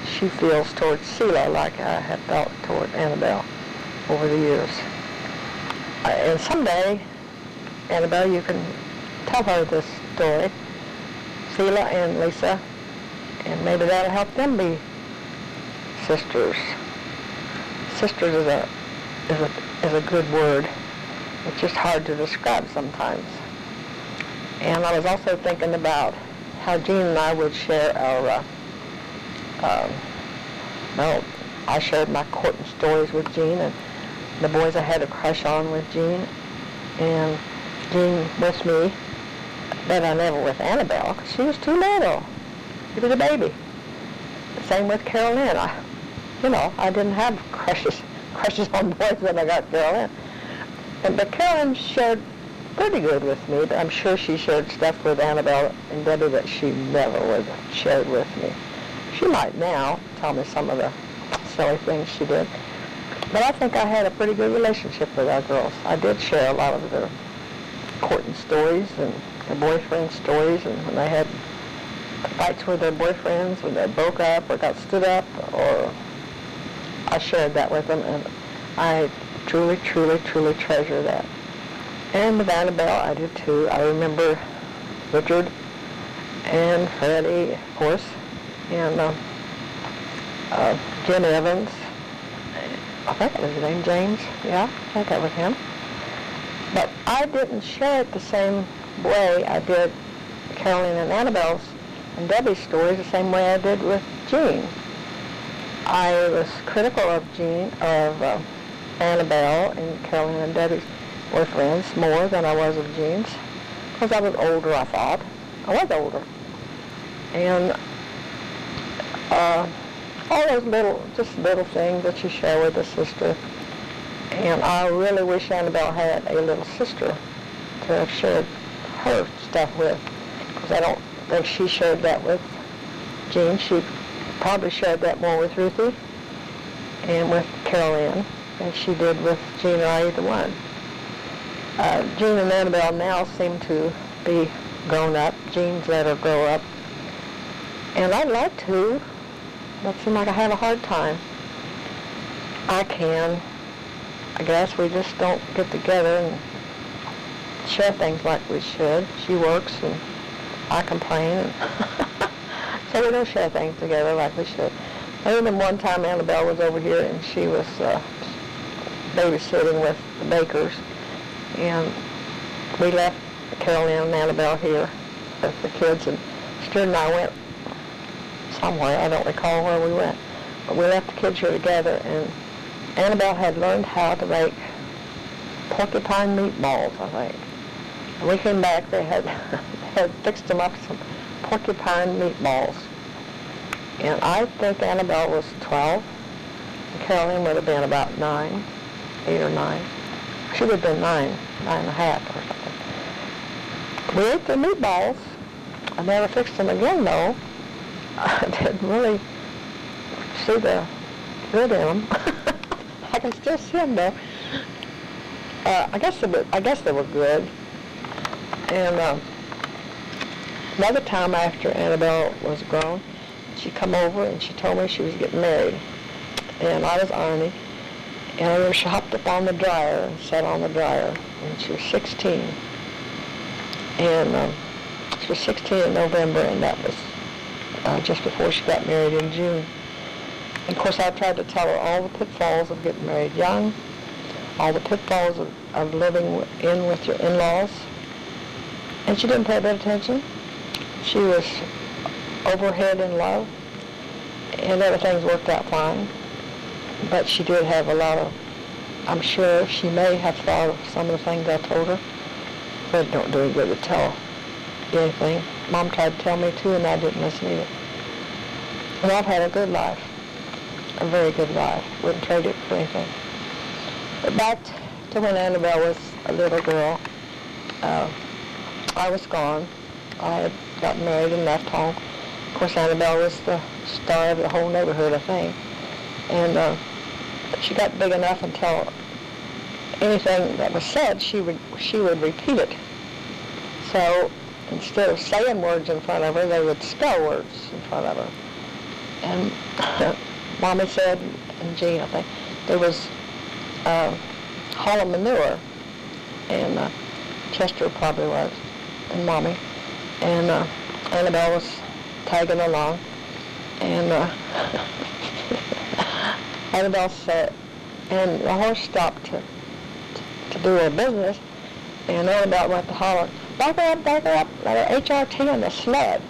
she feels towards Sheila like I have felt toward Annabelle over the years. And someday, Annabelle, you can tell her this story, Sheila and Lisa, and maybe that'll help them be sisters. Sisters is a good word. It's just hard to describe sometimes. And I was also thinking about how Jean and I would share our, I shared my courting stories with Jean, and the boys I had a crush on with Jean, and Jean with me, but I never with Annabelle, because she was too little. She was a baby. Same with Carolyn. I didn't have crushes on boys when I got Carolyn. But Carolyn shared pretty good with me, but I'm sure she shared stuff with Annabelle and Debbie that she never would have shared with me. She might now tell me some of the silly things she did. But I think I had a pretty good relationship with our girls. I did share a lot of their courting stories and their boyfriend stories, and when they had fights with their boyfriends, when they broke up or got stood up, or I shared that with them, and I truly, truly, truly treasure that. And with Annabelle, I did too. I remember Richard and Freddie, of course, and Jim Evans. I think that was his name, James. Yeah, I think that was him. But I didn't share it the same way I did Carolyn and Annabelle's and Debbie's stories the same way I did with Jean. I was critical of Annabelle and Carolyn and Debbie's boyfriends more than I was of Jean's, because I was older, I thought. I was older. And all those little things that you share with a sister. And I really wish Annabelle had a little sister to have shared her stuff with, because I don't think she shared that with Jean. She probably shared that more with Ruthie and with Carolyn than she did with Jean or either one. Jean and Annabelle now seem to be grown up. Jean's let her grow up. And I'd like to, but it seems like I have a hard time. I guess we just don't get together and share things like we should. She works and I complain, and so we don't share things together like we should. I remember one time Annabelle was over here and she was babysitting with the Bakers, and we left Carolyn and Annabelle here with the kids, and Stuart and I went somewhere. I don't recall where we went, but we left the kids here together, and Annabelle had learned how to make porcupine meatballs, I think. And we came back, they had fixed them up some porcupine meatballs. And I think Annabelle was 12, and Carolyn would have been about 8 or 9. She would have been 9 and a half or something. We ate the meatballs. I never fixed them again, though. I didn't really see the good in them. I can still see them, though. I guess they were good. And another time after Annabelle was grown, she come over and she told me she was getting married. And I was ironing. And I remember she hopped up on the dryer and sat on the dryer. And she was 16. And she was 16 in November, and that was just before she got married in June. And of course, I tried to tell her all the pitfalls of getting married young, all the pitfalls of living in with your in-laws. And she didn't pay a bit of attention. She was overhead in love, and everything's worked out fine. But she did have a lot of, I'm sure she may have thought of some of the things I told her, but it don't do any good to tell anything. Mom tried to tell me too, and I didn't listen either. And I've had a good life, a very good life. Wouldn't trade it for anything. But back to when Annabelle was a little girl, I was gone. I had gotten married and left home. Of course, Annabelle was the star of the whole neighborhood, I think. And she got big enough until anything that was said, she would repeat it. So instead of saying words in front of her, they would spell words in front of her. And Mommy said, and Jean, I think, there was Hall of Manure, and Chester probably was, and Mommy, and Annabelle was tagging along, and Annabelle said, and the horse stopped to do her business, and Annabelle went to holler, back her up, let her HRT on the sled.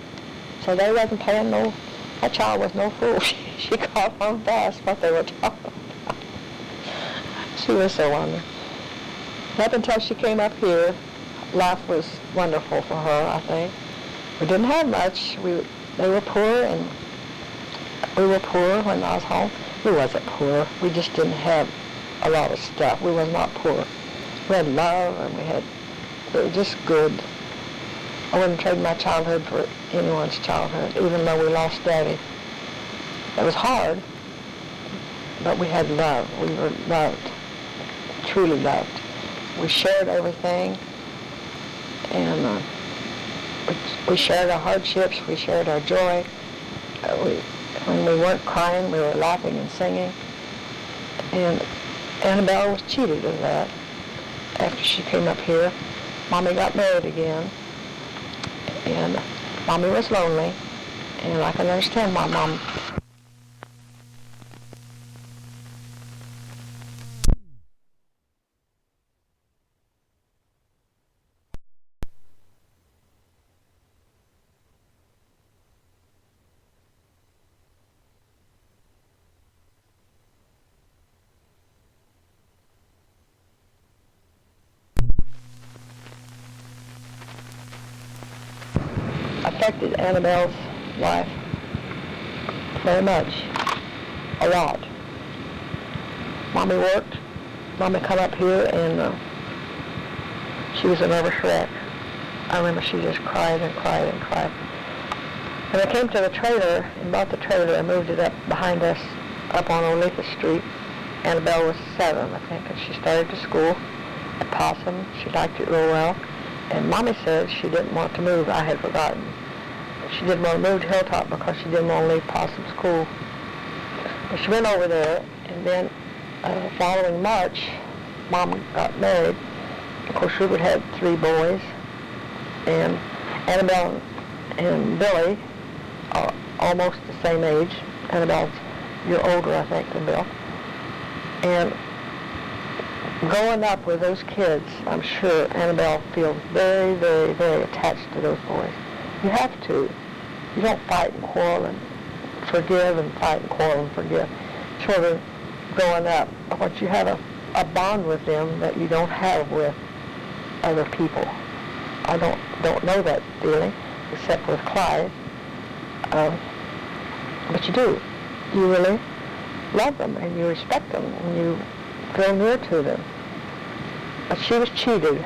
So they wasn't paying no, that child was no fool. She caught on fast what they were talking about. She was so wonderful. Up until she came up here, life was wonderful for her, I think. We didn't have much. They were poor, and we were poor when I was home. We wasn't poor. We just didn't have a lot of stuff. We was not poor. We had love, and we were just good. I wouldn't trade my childhood for anyone's childhood, even though we lost Daddy. It was hard, but we had love. We were loved, truly loved. We shared everything, and we shared our hardships. We shared our joy. When we weren't crying, we were laughing and singing. And Annabelle was cheated of that. After she came up here, Mommy got married again, and Mommy was lonely, and I can understand my mom. Affected Annabelle's life very much, a lot. Mommy worked. Mommy come up here, and she was a nervous wreck. I remember she just cried and cried and cried. When I came to the trailer and bought the trailer and moved it up behind us, up on Olathe Street, Annabelle was 7, I think, and she started to school at Possum. She liked it real well. And Mommy said she didn't want to move. I had forgotten. She didn't want to move to Hilltop because she didn't want to leave Possum School. But she went over there, and then following March, Mom got married. Of course, Rupert had 3 boys, and Annabelle and Billy are almost the same age. Annabelle's a year older, I think, than Bill. And growing up with those kids, I'm sure Annabelle feels very, very, very attached to those boys. You have to. You don't fight and quarrel and forgive and fight and quarrel and forgive. Children growing up, once you have a bond with them that you don't have with other people. I don't know that feeling, except with Clyde. But you do. You really love them, and you respect them, and you feel near to them. But she was cheated.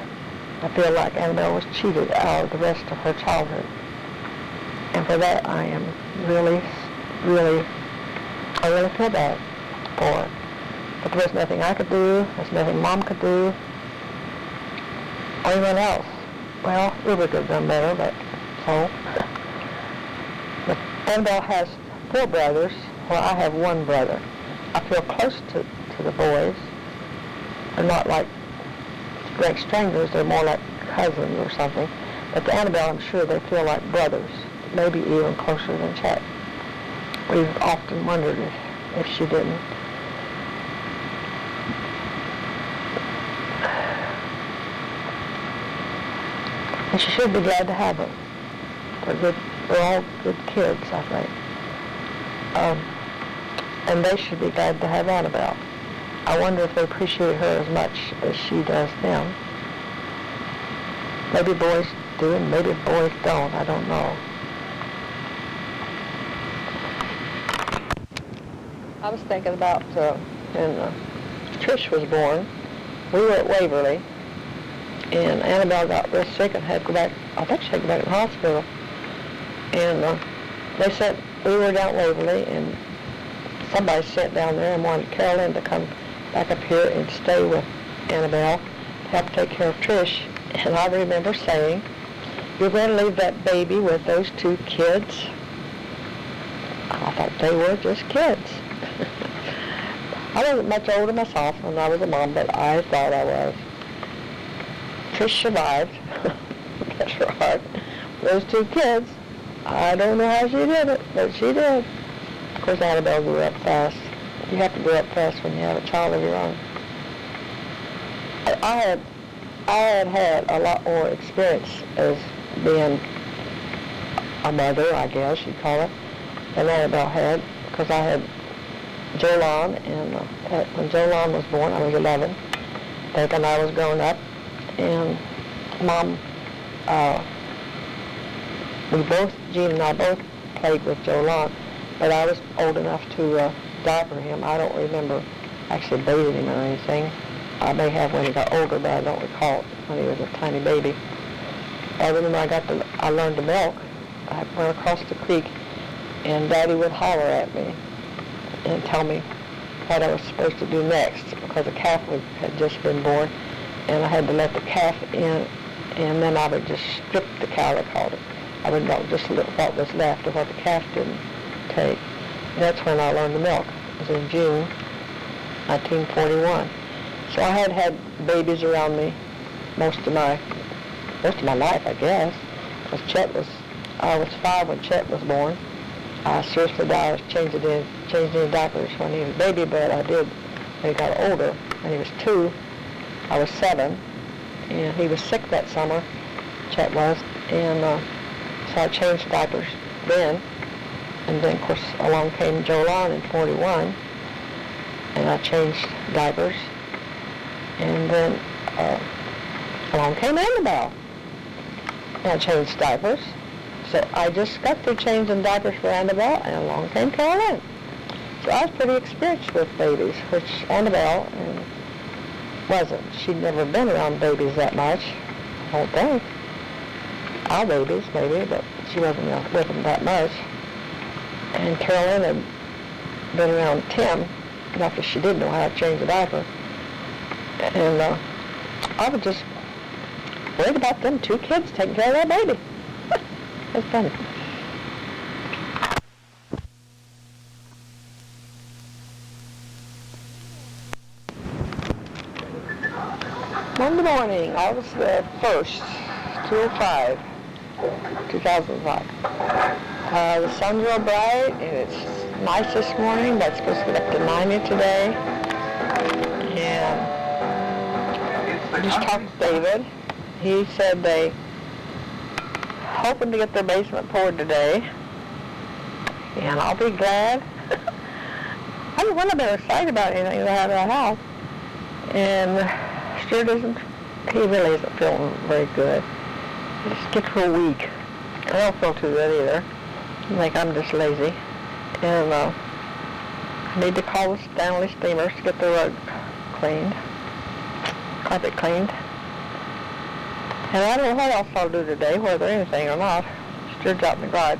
I feel like Annabelle was cheated out of the rest of her childhood. And for that, I am really feel bad for her. But there was nothing I could do. There's nothing Mom could do. Or anyone else. Well, Rupert could have done better, but so. But Annabelle has 4 brothers, while I have 1 brother. I feel close to the boys. They're not like great strangers. They're more like cousins or something. But to Annabelle, I'm sure they feel like brothers, maybe even closer than Chet. We've often wondered if she didn't. And she should be glad to have them. They're all good kids, I think. And they should be glad to have Annabelle. I wonder if they appreciate her as much as she does them. Maybe boys do, and maybe boys don't. I don't know. I was thinking about when Trish was born. We were at Waverly, and Annabelle got real sick and had to go back. I think she had to go back to the hospital. And they said we were down at Waverly, and somebody sent down there and wanted Carolyn to come back up here and stay with Annabelle to help take care of Trish. And I remember saying, "You're going to leave that baby with those 2 kids?" I thought they were just kids. I wasn't much older myself when I was a mom, but I thought I was. Trish survived. Bless her heart. Those two kids, I don't know how she did it, but she did. Of course, Annabelle grew up fast. You have to grow up fast when you have a child of your own. I had a lot more experience as being a mother, I guess you'd call it, than Annabelle had, because I had Jolan, and when Jolan was born, I was 11, thinking I was grown up, and Mom, Jean and I both played with Jolan, but I was old enough to diaper him. I don't remember actually bathing him or anything. I may have when he got older, but I don't recall it when he was a tiny baby. I remember I learned to milk. I went across the creek, and Daddy would holler at me and tell me what I was supposed to do next, because a calf had just been born, and I had to let the calf in, and then I would just strip the cow, they called it. I would milk just what was left of what the calf didn't take. And that's when I learned to milk. It was in June 1941. So I had babies around me most of my life, I guess. Because I was 5 when Chet was born. I seriously thought I was changing his diapers when he was a baby, but I did when he got older. When he was 2, I was 7, and he was sick that summer, Chet was, and so I changed diapers then. And then, of course, along came Jolan in 41, and I changed diapers. And then along came Annabelle, and I changed diapers. So I just got through changing diapers for Annabelle, and along came Caroline. So I was pretty experienced with babies, which Annabelle wasn't. She'd never been around babies that much, I don't think. Our babies, maybe, but she wasn't with them that much. And Caroline had been around Tim, enough that she did know how to change a diaper. And I was just worried about them 2 kids taking care of that baby. That's funny. Monday morning, August the 1st, 2005. The sun's real bright, and it's nice this morning, but it's supposed to get up to 90 today. And I just talked to David. He said they hoping to get their basement poured today, and I'll be glad. I wouldn't have been excited about anything to have that house, and Stuart he really isn't feeling very good. He just gets real weak. I don't feel too good either. I think I'm just lazy, and I need to call the Stanley steamers to get the rug cleaned, carpet cleaned. And I don't know what else I'll do today, whether anything or not. Stuart's out in the garage.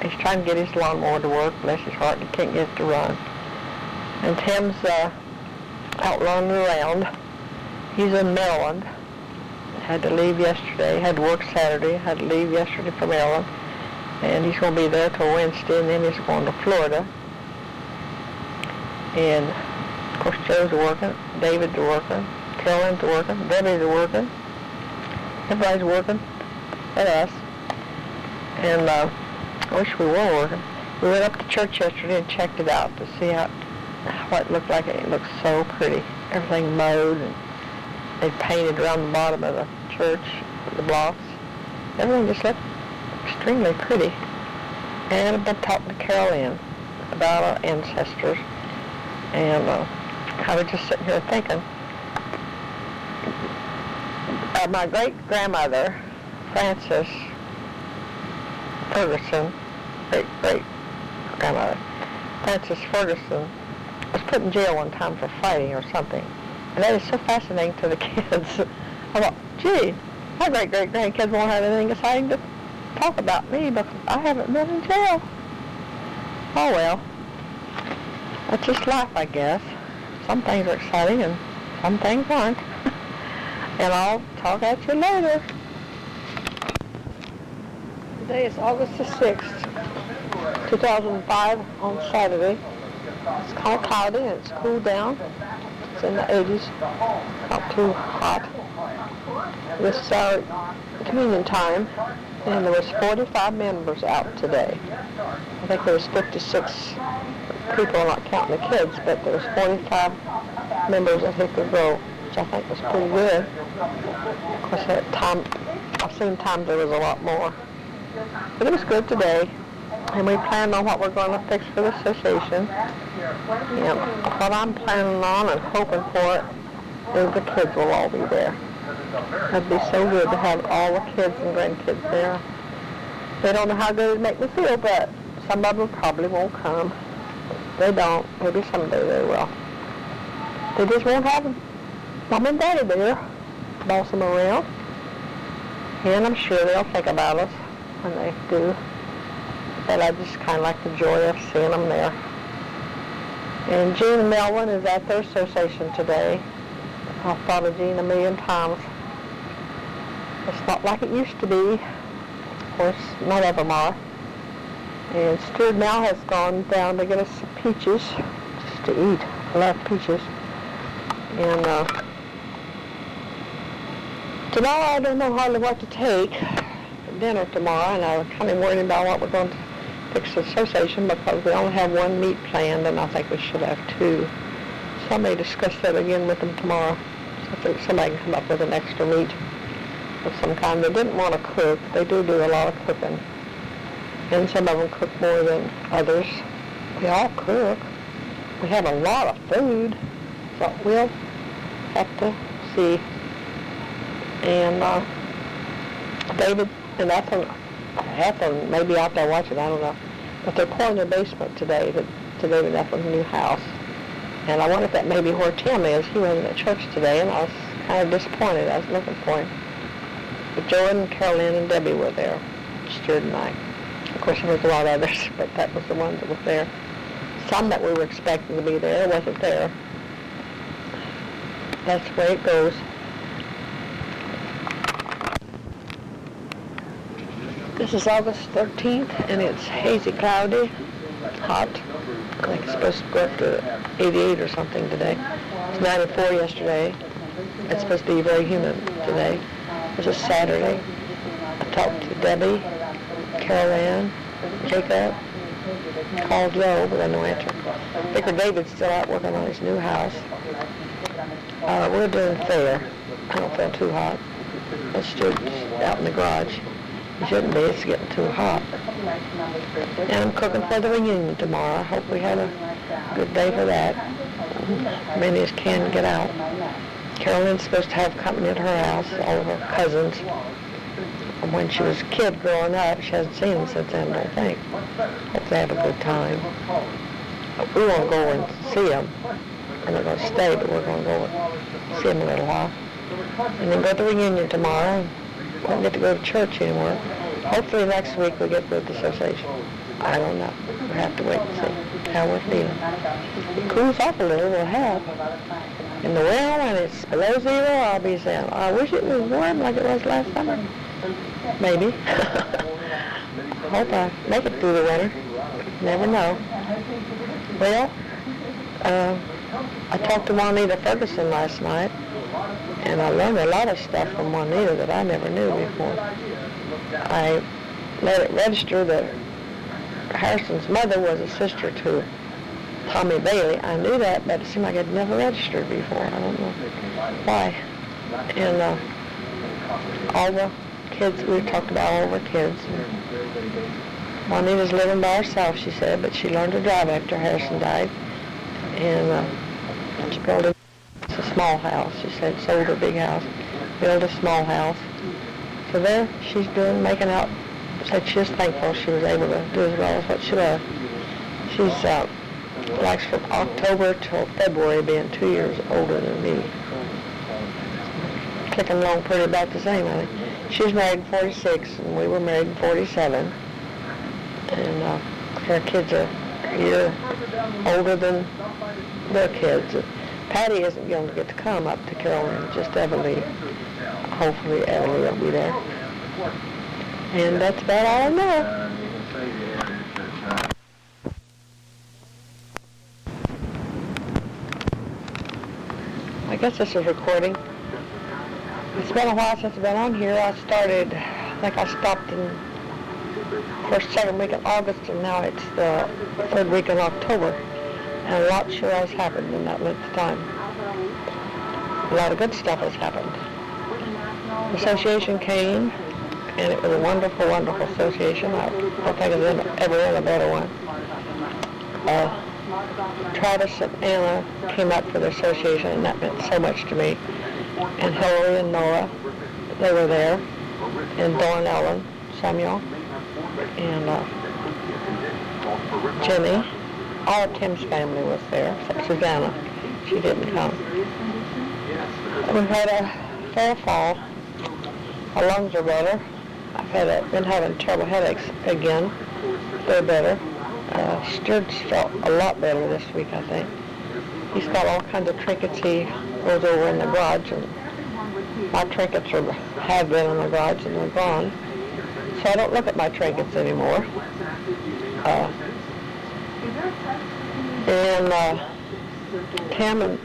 He's trying to get his lawnmower to work, bless his heart, and he can't get it to run. And Tim's out running around. He's in Maryland. Had to leave yesterday, had to work Saturday, had to leave yesterday for Maryland. And he's going to be there till Wednesday, and then he's going to Florida. And, of course, Joe's working, David's working, Carolyn's working, Debbie's working. Everybody's working at us. And I wish we were working. We went up to church yesterday and checked it out to see what it looked like. It looked so pretty. Everything mowed, and they painted around the bottom of the church, the blocks. Everything just looked extremely pretty. And I've been talking to Carolyn about our ancestors. And I was just sitting here thinking, my great-grandmother, Frances Ferguson, great-great-grandmother, Frances Ferguson, was put in jail one time for fighting or something. And that is so fascinating to the kids. I thought, gee, my great-great-grandkids won't have anything exciting to talk about me because I haven't been in jail. Oh, well. That's just life, I guess. Some things are exciting and some things aren't. And I'll talk at you later. Today is August the 6th. 2005 on Saturday. It's kind of cloudy and it's cooled down. It's in the 80s, not too hot. This is our communion time, and there was 45 members out today. I think there was 56 people, not counting the kids, but there was 45 members at Hickory Grove, which I think was pretty good. Of course, at time, I've seen times there was a lot more. But it was good today, and we planned on what we're going to fix for the association. And what I'm planning on and hoping for is the kids will all be there. It'd be so good to have all the kids and grandkids there. They don't know how good it'd make me feel, but some of them probably won't come. They don't. Maybe someday they will. They just won't have Mom and Daddy there, boss them around. And I'm sure they'll think about us when they do. But I just kind of like the joy of seeing them there. And Jean and Melvin is at their association today. I've thought of Jean a million times. It's not like it used to be. Of course, none of them are. And Stuart now has gone down to get us some peaches just to eat. I love peaches. And tomorrow I don't know hardly what to take for dinner tomorrow, and I was kind of worried about what we're going to fix the association because we only have one meat planned, and I think we should have two. So I may discuss that again with them tomorrow. So I think somebody can come up with an extra meat of some kind. They didn't want to cook. They do a lot of cooking. And some of them cook more than others. We all cook. We have a lot of food. So we'll have to see. And David and Ethel may be out there watching, I don't know. But they're pouring their basement today to David and Ethel's new house. And I wonder if that may be where Tim is. He wasn't at church today, and I was kind of disappointed. I was looking for him. But Joan and Carolyn and Debbie were there, Stuart and I. Of course, there was a lot of others, but that was the ones that were there. Some that we were expecting to be there wasn't there. That's the way it goes. This is August 13th, and it's hazy, cloudy, hot. I think it's supposed to go up to 88 or something today. It was 94 yesterday. It's supposed to be very humid today. This is Saturday. I talked to Debbie, Carol-Ann, Jacob, called Joe, but I no answer. Vicar David's still out working on his new house. We're doing fair. I don't feel too hot. It's just out in the garage. It shouldn't be. It's getting too hot. And I'm cooking for the reunion tomorrow. I hope we have a good day for that. Many as can get out. Carolyn's supposed to have company at her house, all of her cousins. From when she was a kid growing up, she hasn't seen them since then, I don't think. Hope they have a good time. We won't go and see them. We're not going to stay, but we're going to go and see them a little while. And then go to the reunion tomorrow. We won't get to go to church anymore. Hopefully next week we get with the association. I don't know. We'll have to wait and see how we're feeling. It cools off a little, we'll have. In the winter, when it's below zero, I'll be saying, I wish it was warm like it was last summer. Maybe. I hope I make it through the winter. Never know. Well, I talked to Juanita Ferguson last night, and I learned a lot of stuff from Juanita that I never knew before. I let it register that Harrison's mother was a sister to Tommy Bailey. I knew that, but it seemed like I'd never registered before. I don't know why. And all the kids, we talked about all of our kids. Juanita's living by herself, she said, but she learned to drive after Harrison died. And she built a small house. She said, sold her big house, built a small house. So there she's doing, making out, said she was thankful she was able to do as well as what she was. She's likes from October till February being 2 years older than me. Clicking along pretty about the same, I think. She was married in 46, and we were married in 47. And her kids are a year older than their kids. Patty isn't going to get to come up to Carolyn, just Everly. Hopefully Everly will be there. And that's about all I know. guess this is recording. It's been a while since I've been on here. I think I stopped in first, second week in August, and now it's the third week in October. And a lot sure has happened in that length of time. A lot of good stuff has happened. The association came, and it was a wonderful, wonderful association. I don't think I've ever been a better one. Travis and Anna came up for the association, and that meant so much to me. And Hillary and Nora, they were there. And Dawn, Ellen, Samuel, and Jenny. All of Tim's family was there, except Susanna. She didn't come. We've had a fair fall. My lungs are better. I've been having terrible headaches again. They're better. Sturge felt a lot better this week, I think. He's got all kinds of trinkets he goes over in the garage, and my trinkets have been in the garage and they're gone. So I don't look at my trinkets anymore. And Tim and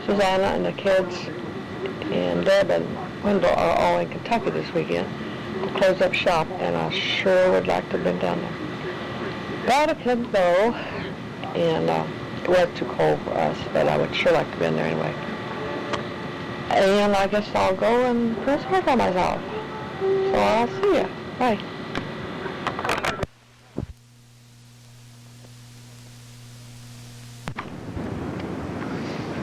Susanna and the kids and Deb and Wendell are all in Kentucky this weekend to close up shop, and I sure would like to have been down there. But I couldn't go, and it was too cold for us, but I would sure like to have been there anyway. And I guess I'll go and press work on myself. So I'll see you. Bye.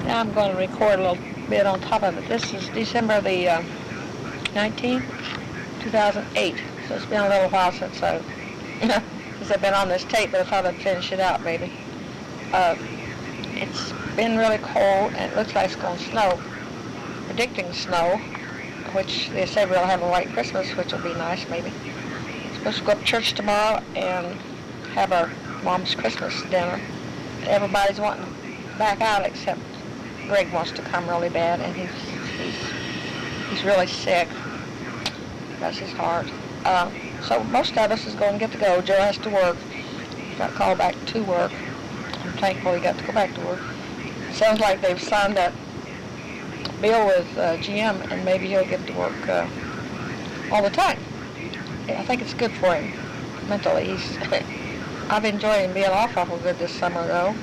Now I'm going to record a little bit on top of it. This is December the 19th, 2008. So it's been a little while since I've been on this tape, but I thought I'd finish it out, maybe. It's been really cold, and it looks like it's going to snow. Predicting snow, which they say we'll have a white Christmas, which will be nice, maybe. Supposed to go up to church tomorrow and have our mom's Christmas dinner. Everybody's wanting to back out except Greg wants to come really bad, and he's really sick. That's his heart. So most of us is going to get to go. Joe has to work. He got called back to work. I'm thankful he got to go back to work. Sounds like they've signed that bill with GM, and maybe he'll get to work all the time. I think it's good for him mentally. I've enjoyed him being off awful good this summer, though,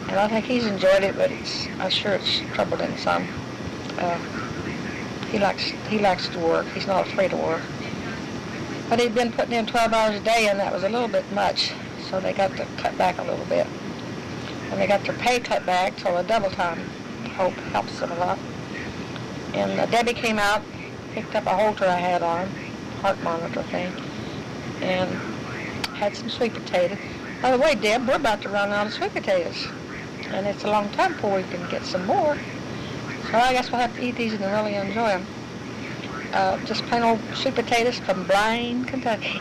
and I think he's enjoyed it, but I'm sure it's troubled him some. He likes to work. He's not afraid of work. But he'd been putting in 12 hours a day, and that was a little bit much, so they got to cut back a little bit. And they got their pay cut back, so the double time hope helps them a lot. And Debbie came out, picked up a halter I had on, heart monitor thing, and had some sweet potatoes. By the way, Deb, we're about to run out of sweet potatoes, and it's a long time before we can get some more. So I guess we'll have to eat these and really enjoy them. Just plain old sweet potatoes from Blaine, Kentucky.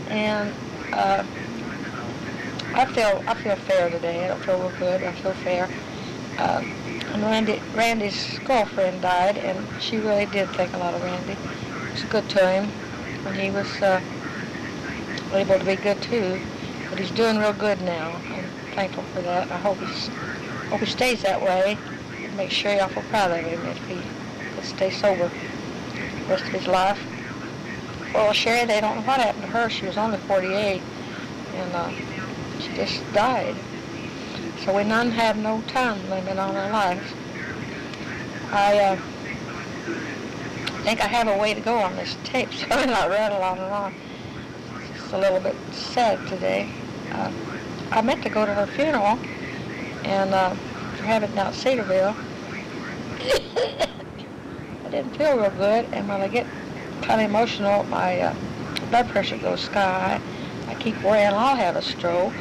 And I feel fair today. I don't feel real good. I feel fair. And Randy's girlfriend died, and she really did think a lot of Randy. It was good to him, and he was able to be good too. But he's doing real good now. I'm thankful for that. I hope he stays that way. And make sure y'all feel proud of him if he will stay sober the rest of his life. Well, Sherry, they don't know what happened to her. She was only 48, and she just died. So we none have no time limit on our lives. I think I have a way to go on this tape, so I'm not rattle on and on. It's a little bit sad today. I meant to go to her funeral and have it down at Cedarville. I didn't feel real good, and when I get kind of emotional, my blood pressure goes sky high. I keep worrying I'll have a stroke.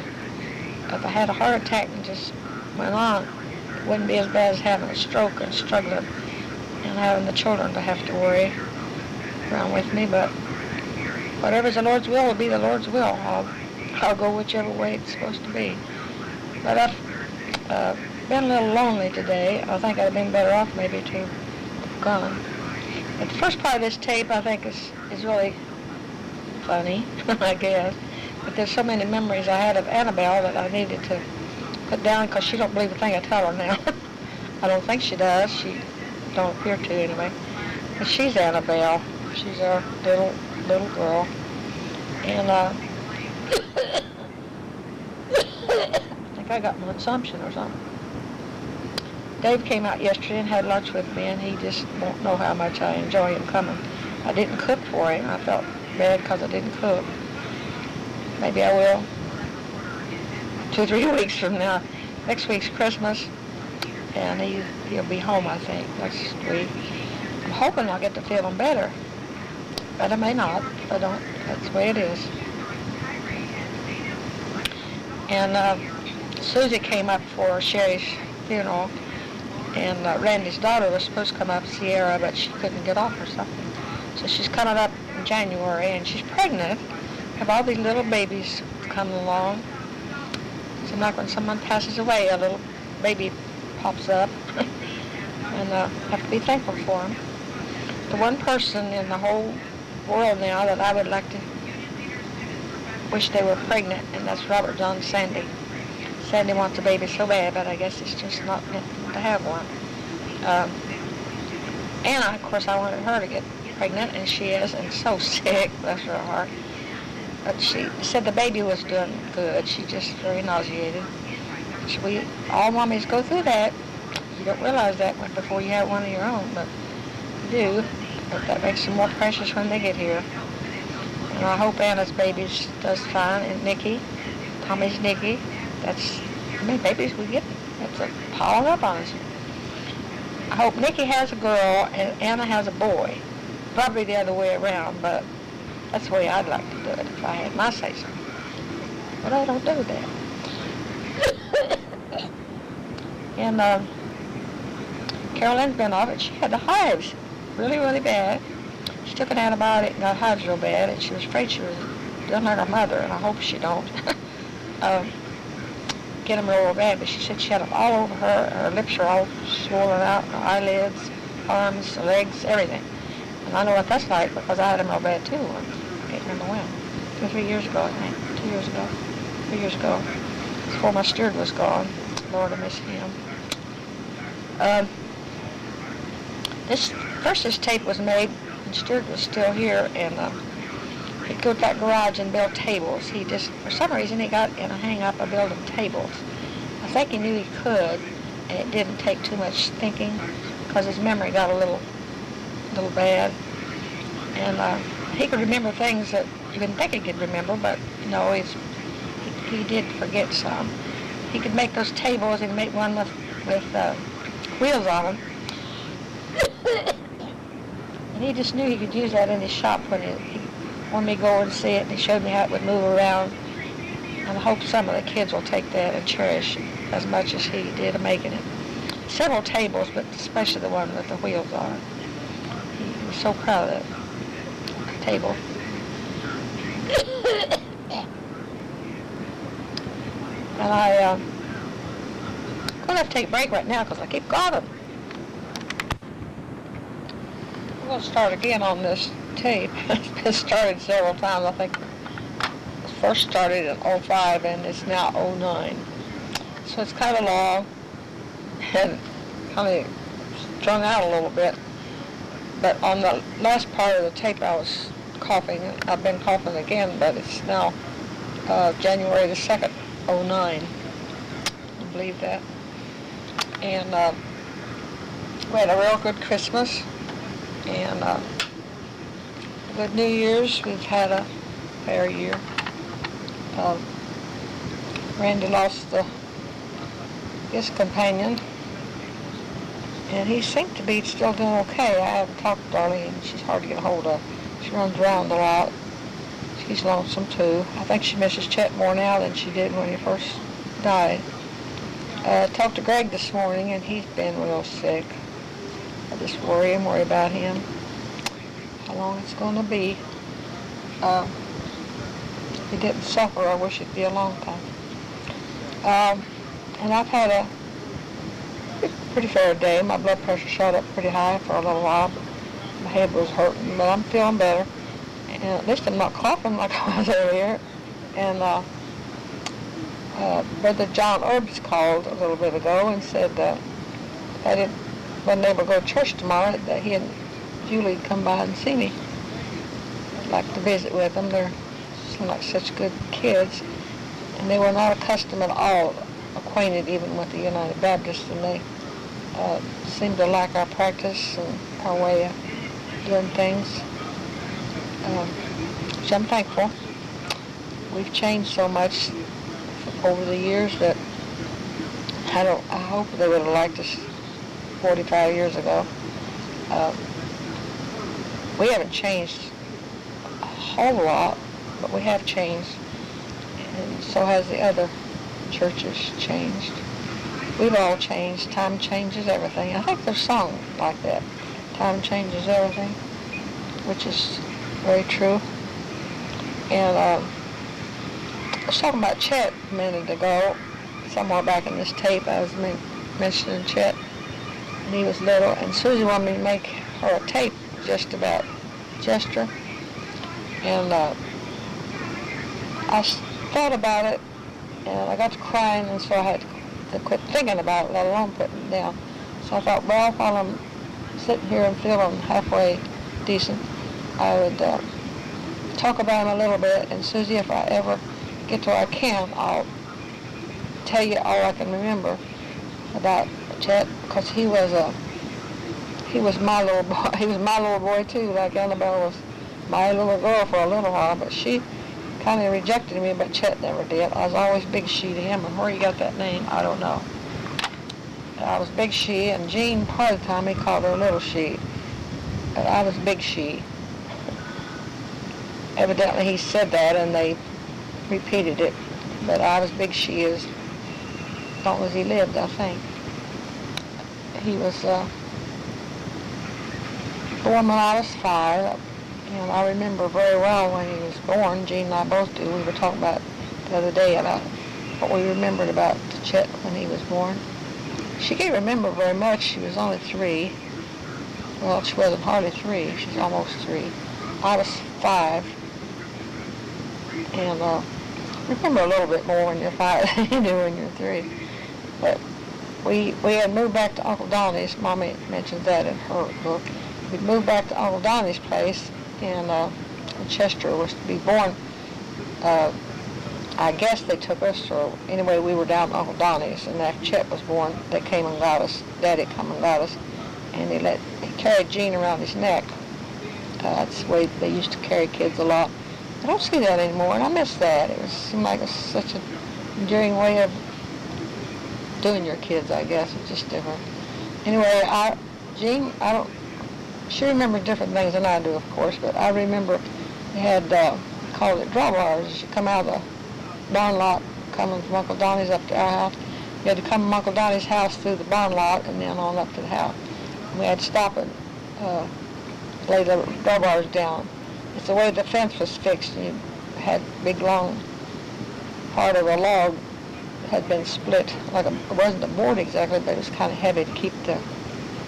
If I had a heart attack and just went on, it wouldn't be as bad as having a stroke and struggling and having the children to have to worry around with me. But whatever's the Lord's will be the Lord's will. I'll go whichever way it's supposed to be. But I've been a little lonely today. I think I'd have been better off maybe to have gone. But the first part of this tape I think is really funny, I guess. But there's so many memories I had of Annabelle that I needed to put down because she don't believe a thing I tell her now. I don't think she does. She don't appear to anyway. But she's Annabelle. She's our little girl. And I think I got an assumption or something. Dave came out yesterday and had lunch with me, and he just won't know how much I enjoy him coming. I didn't cook for him. I felt bad because I didn't cook. Maybe I will 2 or 3 weeks from now. Next week's Christmas, and he'll be home, I think, next week. I'm hoping I'll get to feeling better, but I may not. If I don't, that's the way it is. And Susie came up for Sherry's funeral, and Randy's daughter was supposed to come up, Sierra, but she couldn't get off or something. So she's coming up in January, and she's pregnant. Have all these little babies coming along. Seems like when someone passes away, a little baby pops up, and have to be thankful for them. The one person in the whole world now that I would like to wish they were pregnant, and that's Robert John Sandy. Sandy wants a baby so bad, but I guess it's just not meant to have one. Anna, of course, I wanted her to get pregnant, and she is, and so sick, bless her heart. But she said the baby was doing good. She's just very nauseated. All mommies go through that. You don't realize that before you have one of your own, but you do. But that makes them more precious when they get here. And I hope Anna's baby does fine, and Nikki, Tommy's Nikki. That's how many babies we get. That's piling up on us. I hope Nikki has a girl and Anna has a boy. Probably the other way around, but that's the way I'd like to do it if I had my say-so. But I don't do that. And Caroline's been off it. She had the hives really, really bad. She took an antibiotic and got hives real bad, and she was afraid she was doing like her mother, and I hope she don't get them real bad. But she said she had them all over her. Her lips are all swollen out, her eyelids, arms, legs, everything. And I know what that's like because I had them real bad too once. I can't remember when. 2 or 3 years ago, I think. 2 years ago. 3 years ago. Before my steward was gone. Lord, I miss him. This tape was made when Stewart was still here, and he'd go to that garage and build tables. He just, for some reason, he got in a hang-up of building tables. I think he knew he could, and it didn't take too much thinking because his memory got a little bad. And he could remember things that you didn't think he could remember, but, you know, he did forget some. He could make those tables. He could make one with wheels on them. And he just knew he could use that in his shop when he wanted me to go and see it, and he showed me how it would move around. And I hope some of the kids will take that and cherish it as much as he did in making it. Several tables, but especially the one with the wheels on it. He was so proud of that table. And I'm going to have to take a break right now because I keep coughing. I'm going to start again on this tape. It's been started several times. I think it first started in 05 and it's now 09. So it's kind of long and kind of strung out a little bit. But on the last part of the tape I was coughing. I've been coughing again, but it's now January the 2nd, 09. I believe that. And we had a real good Christmas and a good New Year's. We've had a fair year. Randy lost his companion, and he seemed to be still doing okay. I haven't talked to Darlene. She's hard to get a hold of. She runs around a lot. She's lonesome too. I think she misses Chet more now than she did when he first died. Talked to Greg this morning, and he's been real sick. I just worry about him, how long it's going to be. If he didn't suffer, I wish it'd be a long time. And I've had a pretty fair day. My blood pressure shot up pretty high for a little while. My head was hurting, but I'm feeling better. And at least I'm not coughing like I was earlier. And Brother John Erbs called a little bit ago and said wasn't able to go to church tomorrow, that he and Julie come by and see me. I'd like to visit with them. They seem like such good kids. And they were not accustomed at all, acquainted even with the United Baptists, and they seemed to like our practice and our way of doing things, which I'm thankful. We've changed so much over the years that I hope they would have liked us 45 years ago. We haven't changed a whole lot, but we have changed, and so has the other churches changed. We've all changed. Time changes everything. I think there's a song like that. Time changes everything, which is very true. And I was talking about Chet a minute ago. Somewhere back in this tape, I was mentioning Chet, and he was little, and Susie wanted me to make her a tape just about Chester. And I thought about it, and I got to crying, and so I had to quit thinking about it, let alone putting it down. So I thought, well, while I'm sitting here and feeling halfway decent, I would talk about him a little bit, and Susie, if I ever get to where I can, I'll tell you all I can remember about Chet, because he was my little boy. He was my little boy too, like Annabelle was my little girl for a little while, but she kind of rejected me, but Chet never did. I was always Big She to him, and where he got that name, I don't know. I was Big She, and Jean, part of the time, he called her Little She, but I was Big She. Evidently he said that, and they repeated it, but I was Big She as long as he lived, I think. He was born when I was 5, and I remember very well when he was born. Jean and I both do. We were talking about the other day about what we remembered about Chet when he was born. She can't remember very much. She was only 3. Well, she wasn't hardly 3. She's almost 3. I was 5. And remember a little bit more when you're 5 than you do when you're 3. But we had moved back to Uncle Donnie's. Mommy mentioned that in her book. We'd moved back to Uncle Donnie's place, and Chester was to be born. I guess they took us, or anyway, we were down at Uncle Donnie's, and after Chet was born, they came and got us. Daddy come and got us, and he carried Jean around his neck. That's the way they used to carry kids a lot. I don't see that anymore, and I miss that. It seemed like it was such an enduring way of doing your kids, I guess. It's just different. Anyway, Jean, she remembers different things than I do, of course, but I remember they had, called it drawbars. You come out of the barn lot, coming from Uncle Donnie's up to our house. You had to come from Uncle Donnie's house through the barn lot and then on up to the house. And we had to stop and lay the drawbars down. It's the way the fence was fixed, and you had a big, long part of a log had been split. It wasn't a board exactly, but it was kind of heavy to keep the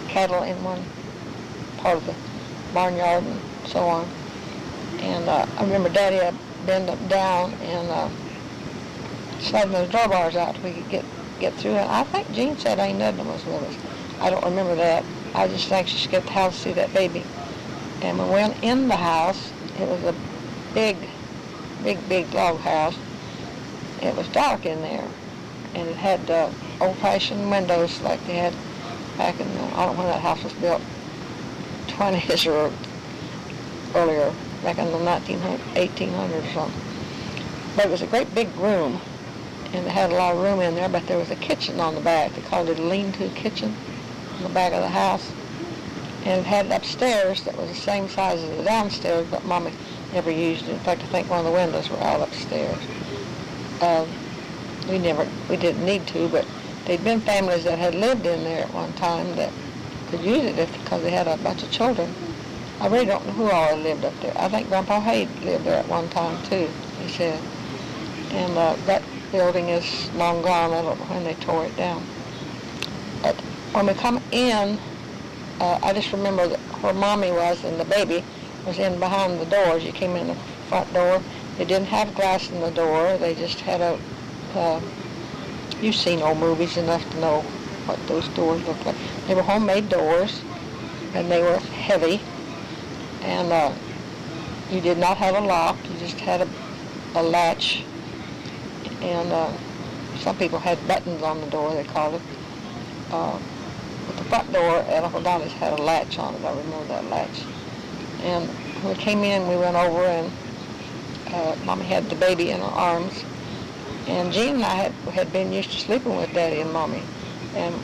cattle in one part of the barnyard and so on. And I remember Daddy had bend them down and sliding those drawbars out so we could get through it. I think Jean said Aunt Edna was with us. I don't remember that. I just think she should get the house to see that baby. And when we went in the house, it was a big log house. It was dark in there, and it had old-fashioned windows like they had back in I don't know when that house was built, 20s or earlier, back in the 1800s or something. But it was a great big room, and it had a lot of room in there, but there was a kitchen on the back. They called it a lean-to kitchen in the back of the house. And it had it upstairs that was the same size as the downstairs, but Mommy never used it. In fact, I think one of the windows were out upstairs. We didn't need to, but there'd been families that had lived in there at one time that could use it because they had a bunch of children. I really don't know who all had lived up there. I think Grandpa Hay lived there at one time too, he said. And that building is long gone. I don't know when they tore it down. But when we come in, I just remember where Mommy was and the baby was in behind the doors. You came in the front door. They didn't have glass in the door. They just had you've seen old movies enough to know what those doors looked like. They were homemade doors, and they were heavy, and you did not have a lock. You just had a latch, and some people had buttons on the door, they called it. But the front door at Uncle Donnie's had a latch on it. I remember that latch. And when we came in, we went over, and Mommy had the baby in her arms. And Jean and I had been used to sleeping with Daddy and Mommy. And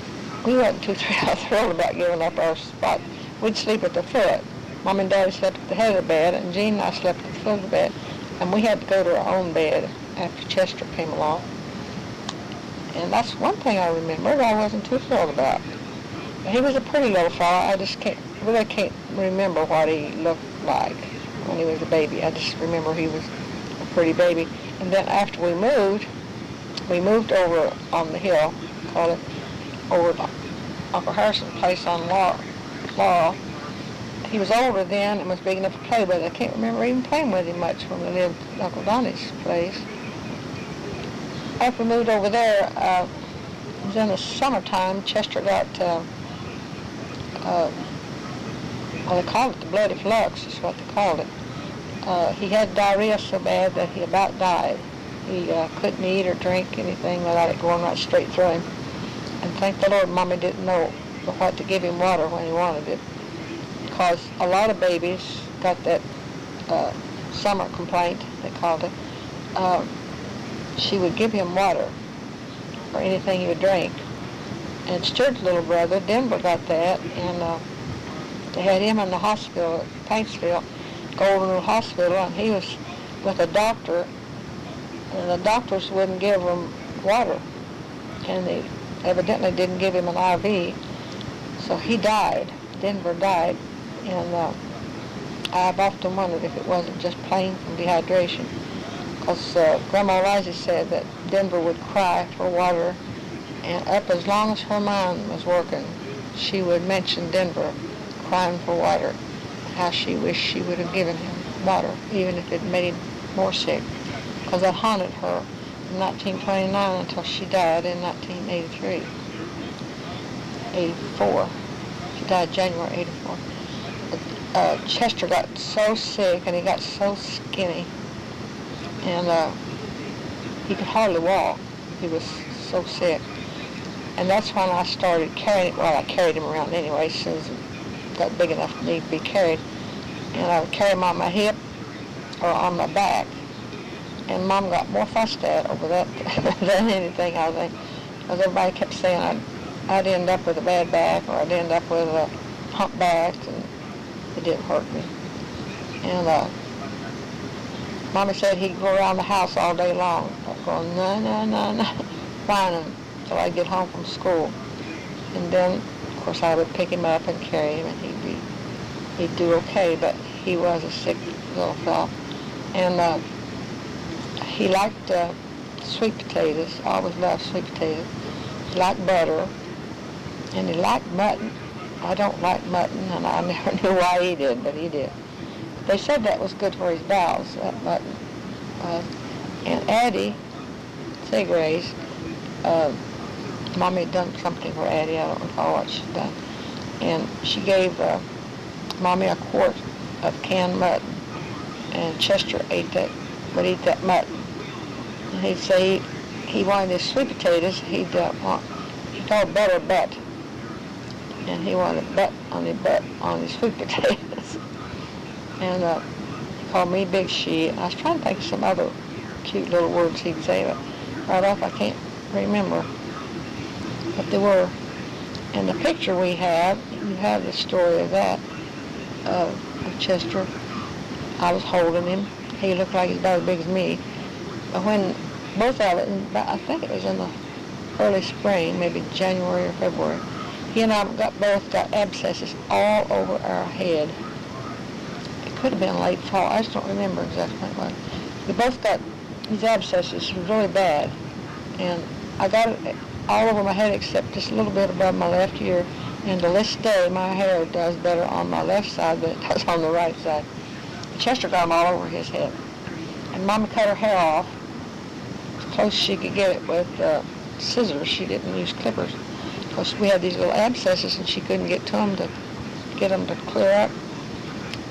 we wasn't too thrilled about giving up our spot. We'd sleep at the foot. Mom and Daddy slept at the head of the bed, and Jean and I slept at the foot of the bed. And we had to go to our own bed after Chester came along. And that's one thing I remember that I wasn't too thrilled about. He was a pretty little fellow. I just can't remember what he looked like when he was a baby. I just remember he was a pretty baby. And then after we moved over on the hill, called it, over to Uncle Harrison's place on Laurel. He was older then and was big enough to play with. I can't remember even playing with him much when we lived at Uncle Donnie's place. After we moved over there, it was in the summertime. Chester got, they called it the bloody flux, is what they called it. He had diarrhea so bad that he about died. He couldn't eat or drink anything without it going right straight through him. And thank the Lord, Mommy didn't know what to give him water when he wanted it. Because a lot of babies got that summer complaint, they called it. She would give him water or anything he would drink. And Stuart's little brother, Denver, got that, and they had him in the hospital at Paintsville, Golden Rule Hospital, and he was with a doctor, and the doctors wouldn't give him water, and they evidently didn't give him an IV, so he died. Denver died, and I've often wondered if it wasn't just plain from dehydration, because Grandma Risey said that Denver would cry for water, and up as long as her mind was working, she would mention Denver crying for water, how she wished she would have given him water, even if it made him more sick, because that haunted her in 1929 until she died in 1983. 84. She died January 84. Chester got so sick, and he got so skinny, and he could hardly walk. He was so sick. And that's when I started carrying, well, I carried him around anyway, as soon as he got big enough to need to be carried. And I would carry him on my hip or on my back. And Mom got more fussed at over that than anything, I think. Because everybody kept saying I'd end up with a bad back, or I'd end up with a hump back, and it didn't hurt me. And Mommy said he'd go around the house all day long, going, no, no, no, no, whining till I'd get home from school. And then, of course, I would pick him up and carry him, and he'd do okay, but he was a sick little fellow. And he liked sweet potatoes, always loved sweet potatoes. He liked butter, and he liked mutton. I don't like mutton, and I never knew why he did, but he did. They said that was good for his bowels, that mutton. And Addie Segraves, Mommy had done something for Addie, I don't recall what she'd done. And she gave Mommy a quart of canned mutton, and Chester would eat that mutton. And he'd say he wanted his sweet potatoes, he called butter butt, and he wanted butt on his sweet potatoes. And he called me Big She. I was trying to think of some other cute little words he'd say, but right off I can't remember. But they were. And the picture we have, you have the story of that, of Chester. I was holding him. He looked like he's about as big as me. But when both of it, I think it was in the early spring, maybe January or February, he and I both got abscesses all over our head. It could have been late fall. I just don't remember exactly what it was. We both got these abscesses. It was really bad. And I got it all over my head except just a little bit above my left ear. And to this day, my hair does better on my left side than it does on the right side. Chester got them all over his head. And Mama cut her hair off as close as she could get it with scissors. She didn't use clippers. course, we had these little abscesses, and she couldn't get to them to get them to clear up.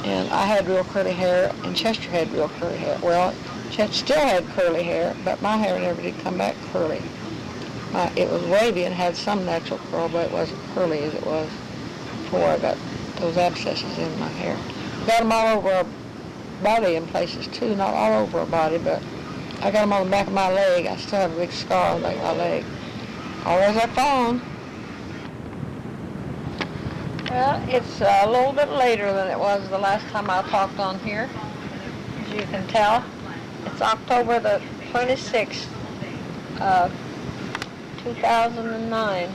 And I had real curly hair, and Chester had real curly hair. Well, Chester still had curly hair, but my hair never did come back curly. It was wavy and had some natural curl, but it wasn't curly as it was before I got those abscesses in my hair. Got them all over our body in places too, not all over our body, but I got them on the back of my leg. I still have a big scar on the back of my leg. Always that phone. Well, it's a little bit later than it was the last time I talked on here. As you can tell, it's October the 26th, 2009.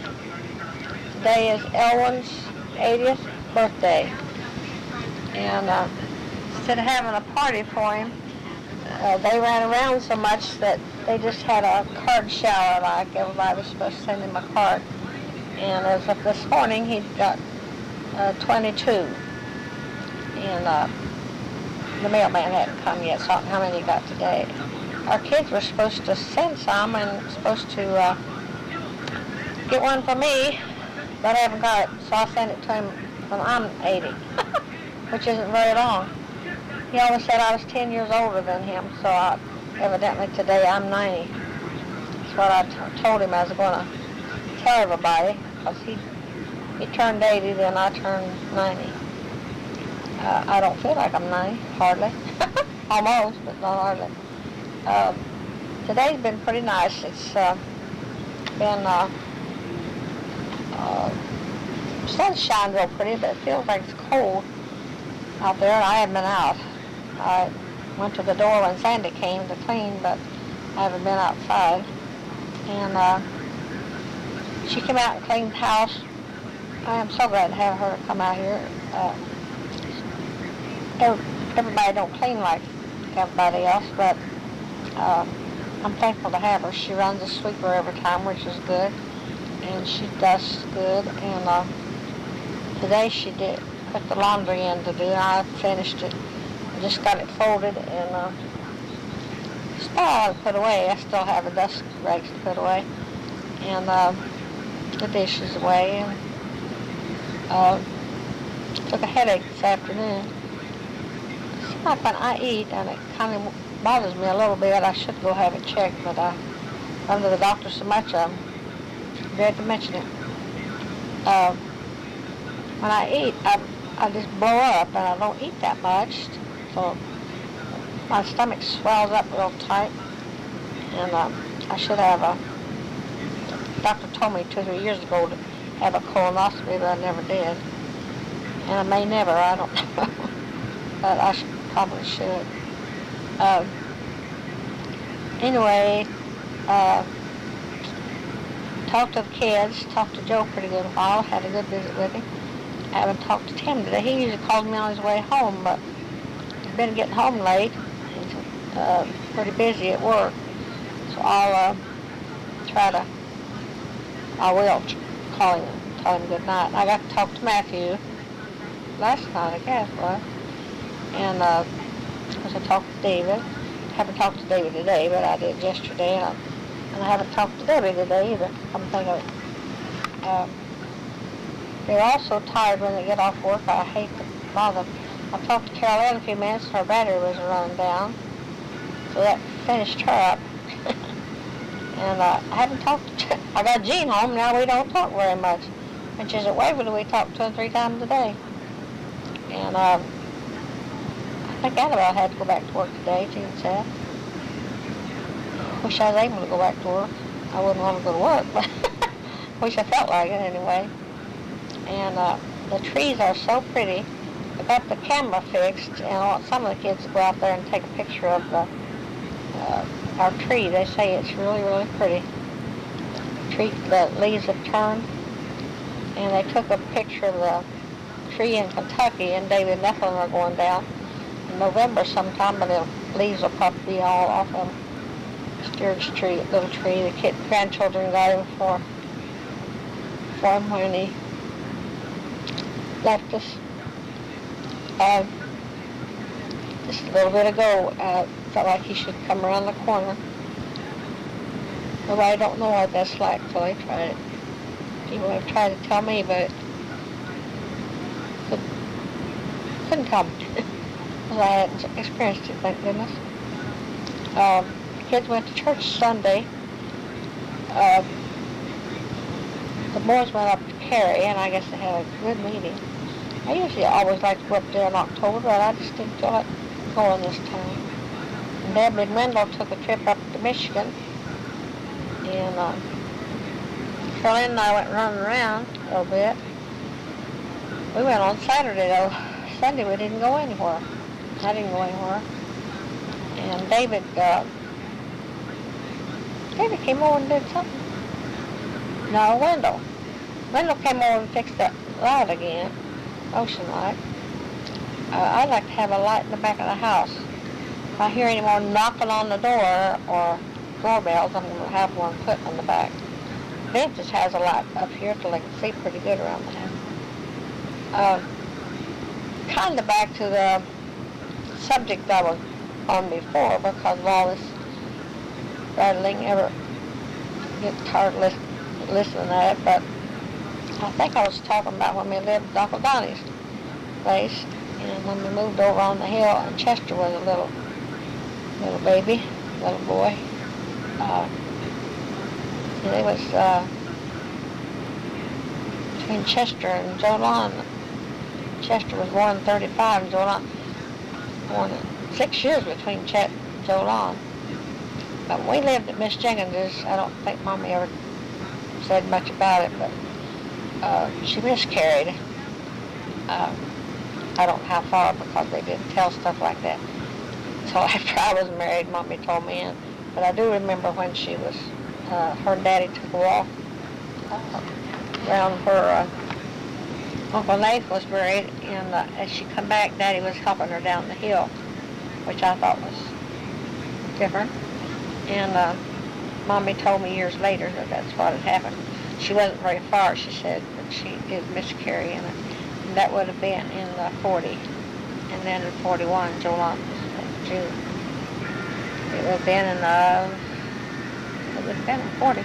Today is Elwin's 80th birthday. And instead of having a party for him, they ran around so much that they just had a card shower, like everybody was supposed to send him a card. And as of this morning, he got 22, and the mailman hadn't come yet, so I don't know how many he got today. Our kids were supposed to send some and supposed to get one for me, but I haven't got it, so I'll send it to him when I'm 80, which isn't very long. He always said I was 10 years older than him, so evidently today I'm 90. That's what I told him I was going to tell everybody, because he turned 80, then I turned 90. I don't feel like I'm 90, hardly. Almost, but not hardly. Today's been pretty nice. It's been, sun shines real pretty, but it feels like it's cold out there, and I haven't been out. I went to the door when Sandy came to clean, but I haven't been outside. And she came out and cleaned the house. I am so glad to have her come out here. Everybody don't clean like everybody else, but I'm thankful to have her. She runs a sweeper every time, which is good, and she dusts good. And today she did put the laundry in to do. I finished it. I just got it folded and still put away. I still have the dust rags to put away, and the dishes away. And took a headache this afternoon. It seems like when I eat, and it kind of bothers me a little bit, I should go have it checked, but I run to the doctor so much, I'm dread to mention it. When I eat, I just blow up, and I don't eat that much, so my stomach swells up real tight, and I should have the doctor told me 2 or 3 years ago to have a colonoscopy, but I never did. And I may never, I don't know. But I probably should. Anyway, talked to the kids, talked to Joe pretty good a while, had a good visit with him. I haven't talked to Tim today. He usually calls me on his way home, but he's been getting home late. He's pretty busy at work. So I will call him and tell him good night. I got to talk to Matthew last night, I guess, was. And of course I talked to David. Haven't talked to David today, but I did yesterday, and I haven't talked to Debbie today either. I'm thinking of it. They're all so tired when they get off work. I hate to bother them. I talked to Carol in a few minutes. Her battery was running down, so that finished her up. And I haven't talked to, I got Jean home, now we don't talk very much. When she's at Waverly, we talk 2 or 3 times a day. And I think Annabelle had to go back to work today, Jean said. Wish I was able to go back to work. I wouldn't want to go to work, but wish I felt like it anyway. And the trees are so pretty. I got the camera fixed, and I want some of the kids to go out there and take a picture of our tree. They say it's really, really pretty. The leaves have turned, and they took a picture of the tree in Kentucky, and David and Ethel are going down in November sometime, but the leaves will probably be all off of Stuart's tree, little tree. The grandchildren got him for him when he left us. Just a little bit ago, felt like he should come around the corner. Nobody don't know what that's like till they try it. He would have tried to tell me, but couldn't tell me. Because I hadn't experienced it, thank goodness. Kids went to church Sunday. The boys went up to Cary, and I guess they had a good meeting. I usually always like to go up there in October, but I just didn't feel like going this time. And Debbie and Wendell took a trip up to Michigan, and Carolyn and I went running around a little bit. We went on Saturday, though. Sunday we didn't go anywhere. I didn't go anywhere. And David came over and did something. No, Wendell. Wendell came over and fixed that light again, ocean light. I'd like to have a light in the back of the house. If I hear any more knocking on the door or doorbells, I'm going to have one put on the back. Ben just has a light up here so they can see pretty good around the house. Kind of back to the subject I was on before, because of all this rattling, ever get tired of listening to it, but I think I was talking about when we lived at Uncle Donnie's place, and when we moved over on the hill, and Chester was a little baby, little boy. And it was between Chester and Jolon. Chester was born in 35, and Jolon born 6 years between Chet and Jolon. But when we lived at Miss Jenkins's, I don't think Mommy ever said much about it, but she miscarried. I don't know how far, because they didn't tell stuff like that. So after I was married, Mommy told me, but I do remember when she was, her daddy took a walk around where Uncle Nath was buried, and as she come back, Daddy was helping her down the hill, which I thought was different. And Mommy told me years later that that's what had happened. She wasn't very far, she said, but she did miscarry, and that would have been in 40. And then in 41, Jolon was June. It would have been in 40.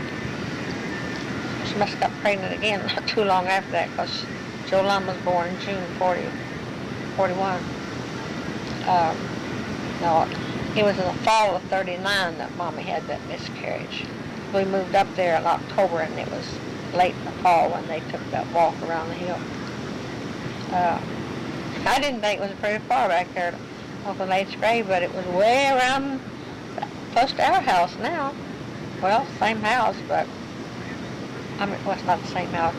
She must have got pregnant again not too long after that, because Jolon was born in June 41. No, it was in the fall of 39 that Mommy had that miscarriage. We moved up there in October, and it was late in the fall when they took that walk around the hill. I didn't think it was very far back there to Uncle Nate's grave, but it was way around, close to our house now. Well, same house, but well, it's not the same house.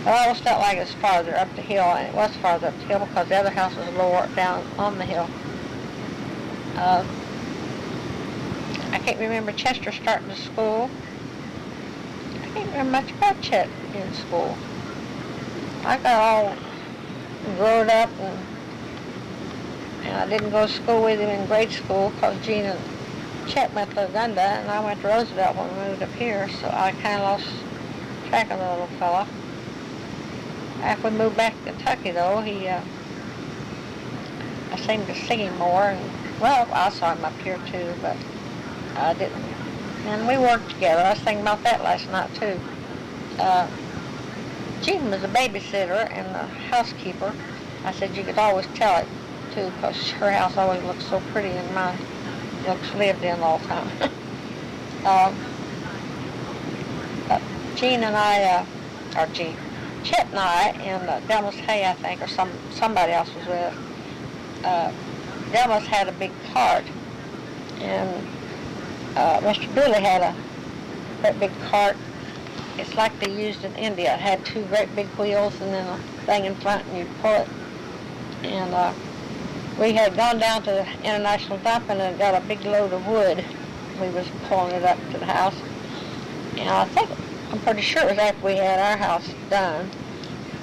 But I always felt like it was farther up the hill, and it was farther up the hill because the other house was lower down on the hill. I can't remember Chester starting to school. I can't remember much about Chet in school. I got all grown up, and I didn't go to school with him in grade school because Gene and Chet went to Uganda, and I went to Roosevelt when we moved up here, so I kind of lost track of the little fella. After we moved back to Kentucky, though, I seemed to see him more, and, well, I saw him up here, too, but I didn't. And we worked together. I was thinking about that last night, too. Gene was a babysitter and a housekeeper. I said you could always tell it, too, because her house always looks so pretty, and mine looks lived in all the time. Gene and I, Chet and I, and Delmas Hay, I think, or somebody else was with us. Delmas had a big cart, and Mr. Dooley had that big cart. It's like they used in India. It had two great big wheels and then a thing in front, and you'd pull it. And we had gone down to the International Dumping and got a big load of wood. We was pulling it up to the house. And I'm pretty sure it was after we had our house done.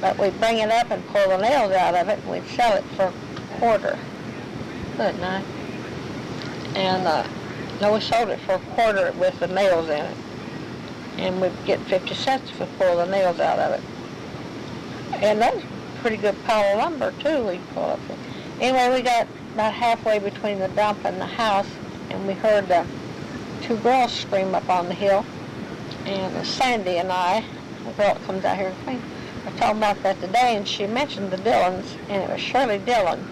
But we'd bring it up and pull the nails out of it, and we'd sell it for a quarter. Good night. And no, we sold it for a quarter with the nails in it. And we'd get 50 cents to pull the nails out of it. And that was a pretty good pile of lumber, too, we'd pull up. Anyway, we got about halfway between the dump and the house, and we heard two girls scream up on the hill. And Sandy and I the girl that comes out here and cleans. I told about that today, and she mentioned the Dillons, and it was Shirley Dillon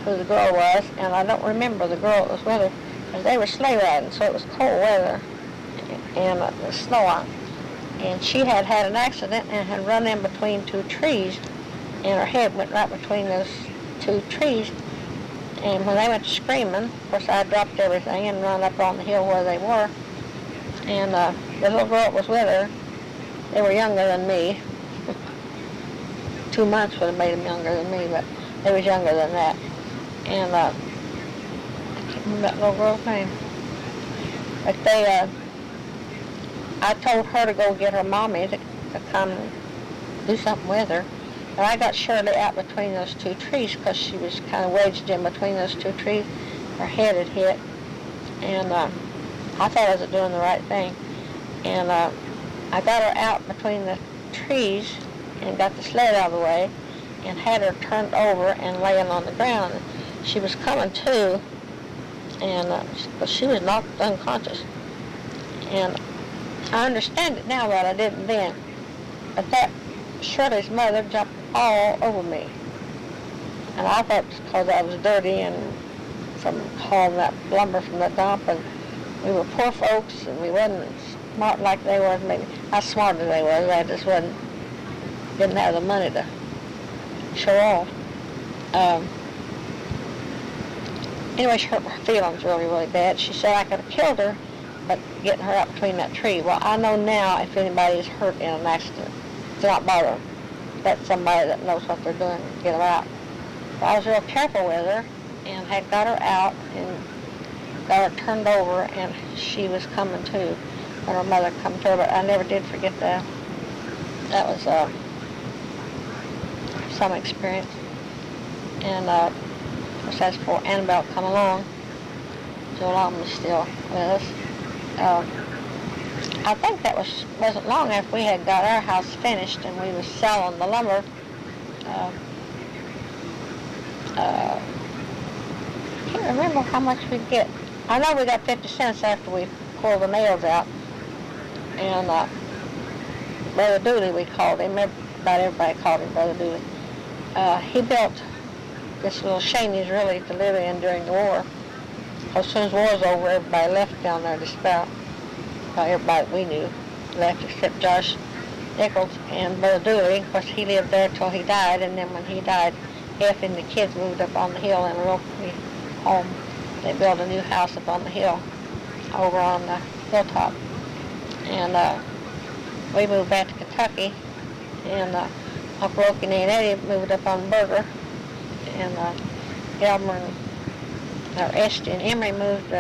who the girl was, and I don't remember the girl that was with her, because they were sleigh riding, so it was cold weather, and it was snowing. And she had had an accident and had run in between two trees, and her head went right between those two trees. And when they went to screaming, of course I dropped everything and run up on the hill where they were. And the little girl that was with her, they were younger than me. 2 months would have made them younger than me, but they was younger than that. And I can't remember that little girl's name. But I told her to go get her mommy to come do something with her. And I got Shirley out between those two trees because she was kind of wedged in between those two trees. Her head had hit. And I thought I was doing the right thing. And I got her out between the trees and got the sled out of the way and had her turned over and laying on the ground. She was coming to, and but she was knocked unconscious. And I understand it now, but I didn't then. But that Shirley's mother jumped all over me. And I thought it was because I was dirty and from hauling that lumber from the dump, and we were poor folks and we wasn't smart like they were. Maybe not smart as they were. I just didn't have the money to show off. Anyway, she hurt her feelings really, really bad. She said I could have killed her, but getting her out between that tree. Well, I know now if anybody is hurt in an accident, it's not bother them. That's somebody that knows what they're doing to get her out. So I was real careful with her and had got her out and got her turned over, and she was coming to when her mother come to her, but I never did forget that. That was some experience. And of course that's before Annabelle come along. Joe Long was still with us. I think that wasn't long after we had got our house finished and we was selling the lumber. I can't remember how much we'd get. I know we got 50 cents after we pulled the nails out. And Brother Dooley, we called him. About everybody called him Brother Dooley. He built this little shanties really to live in during the war. As soon as the war was over, everybody left down there just about. Everybody we knew left except Josh Nichols and Brother Dooley. Of course, he lived there till he died, and then when he died, F and the kids moved up on the hill in a real home. They built a new house up on the hill over on the hilltop. And we moved back to Kentucky, and Uncle Okie and Eddie moved up on Berger, and Elmer and Esty and Emery moved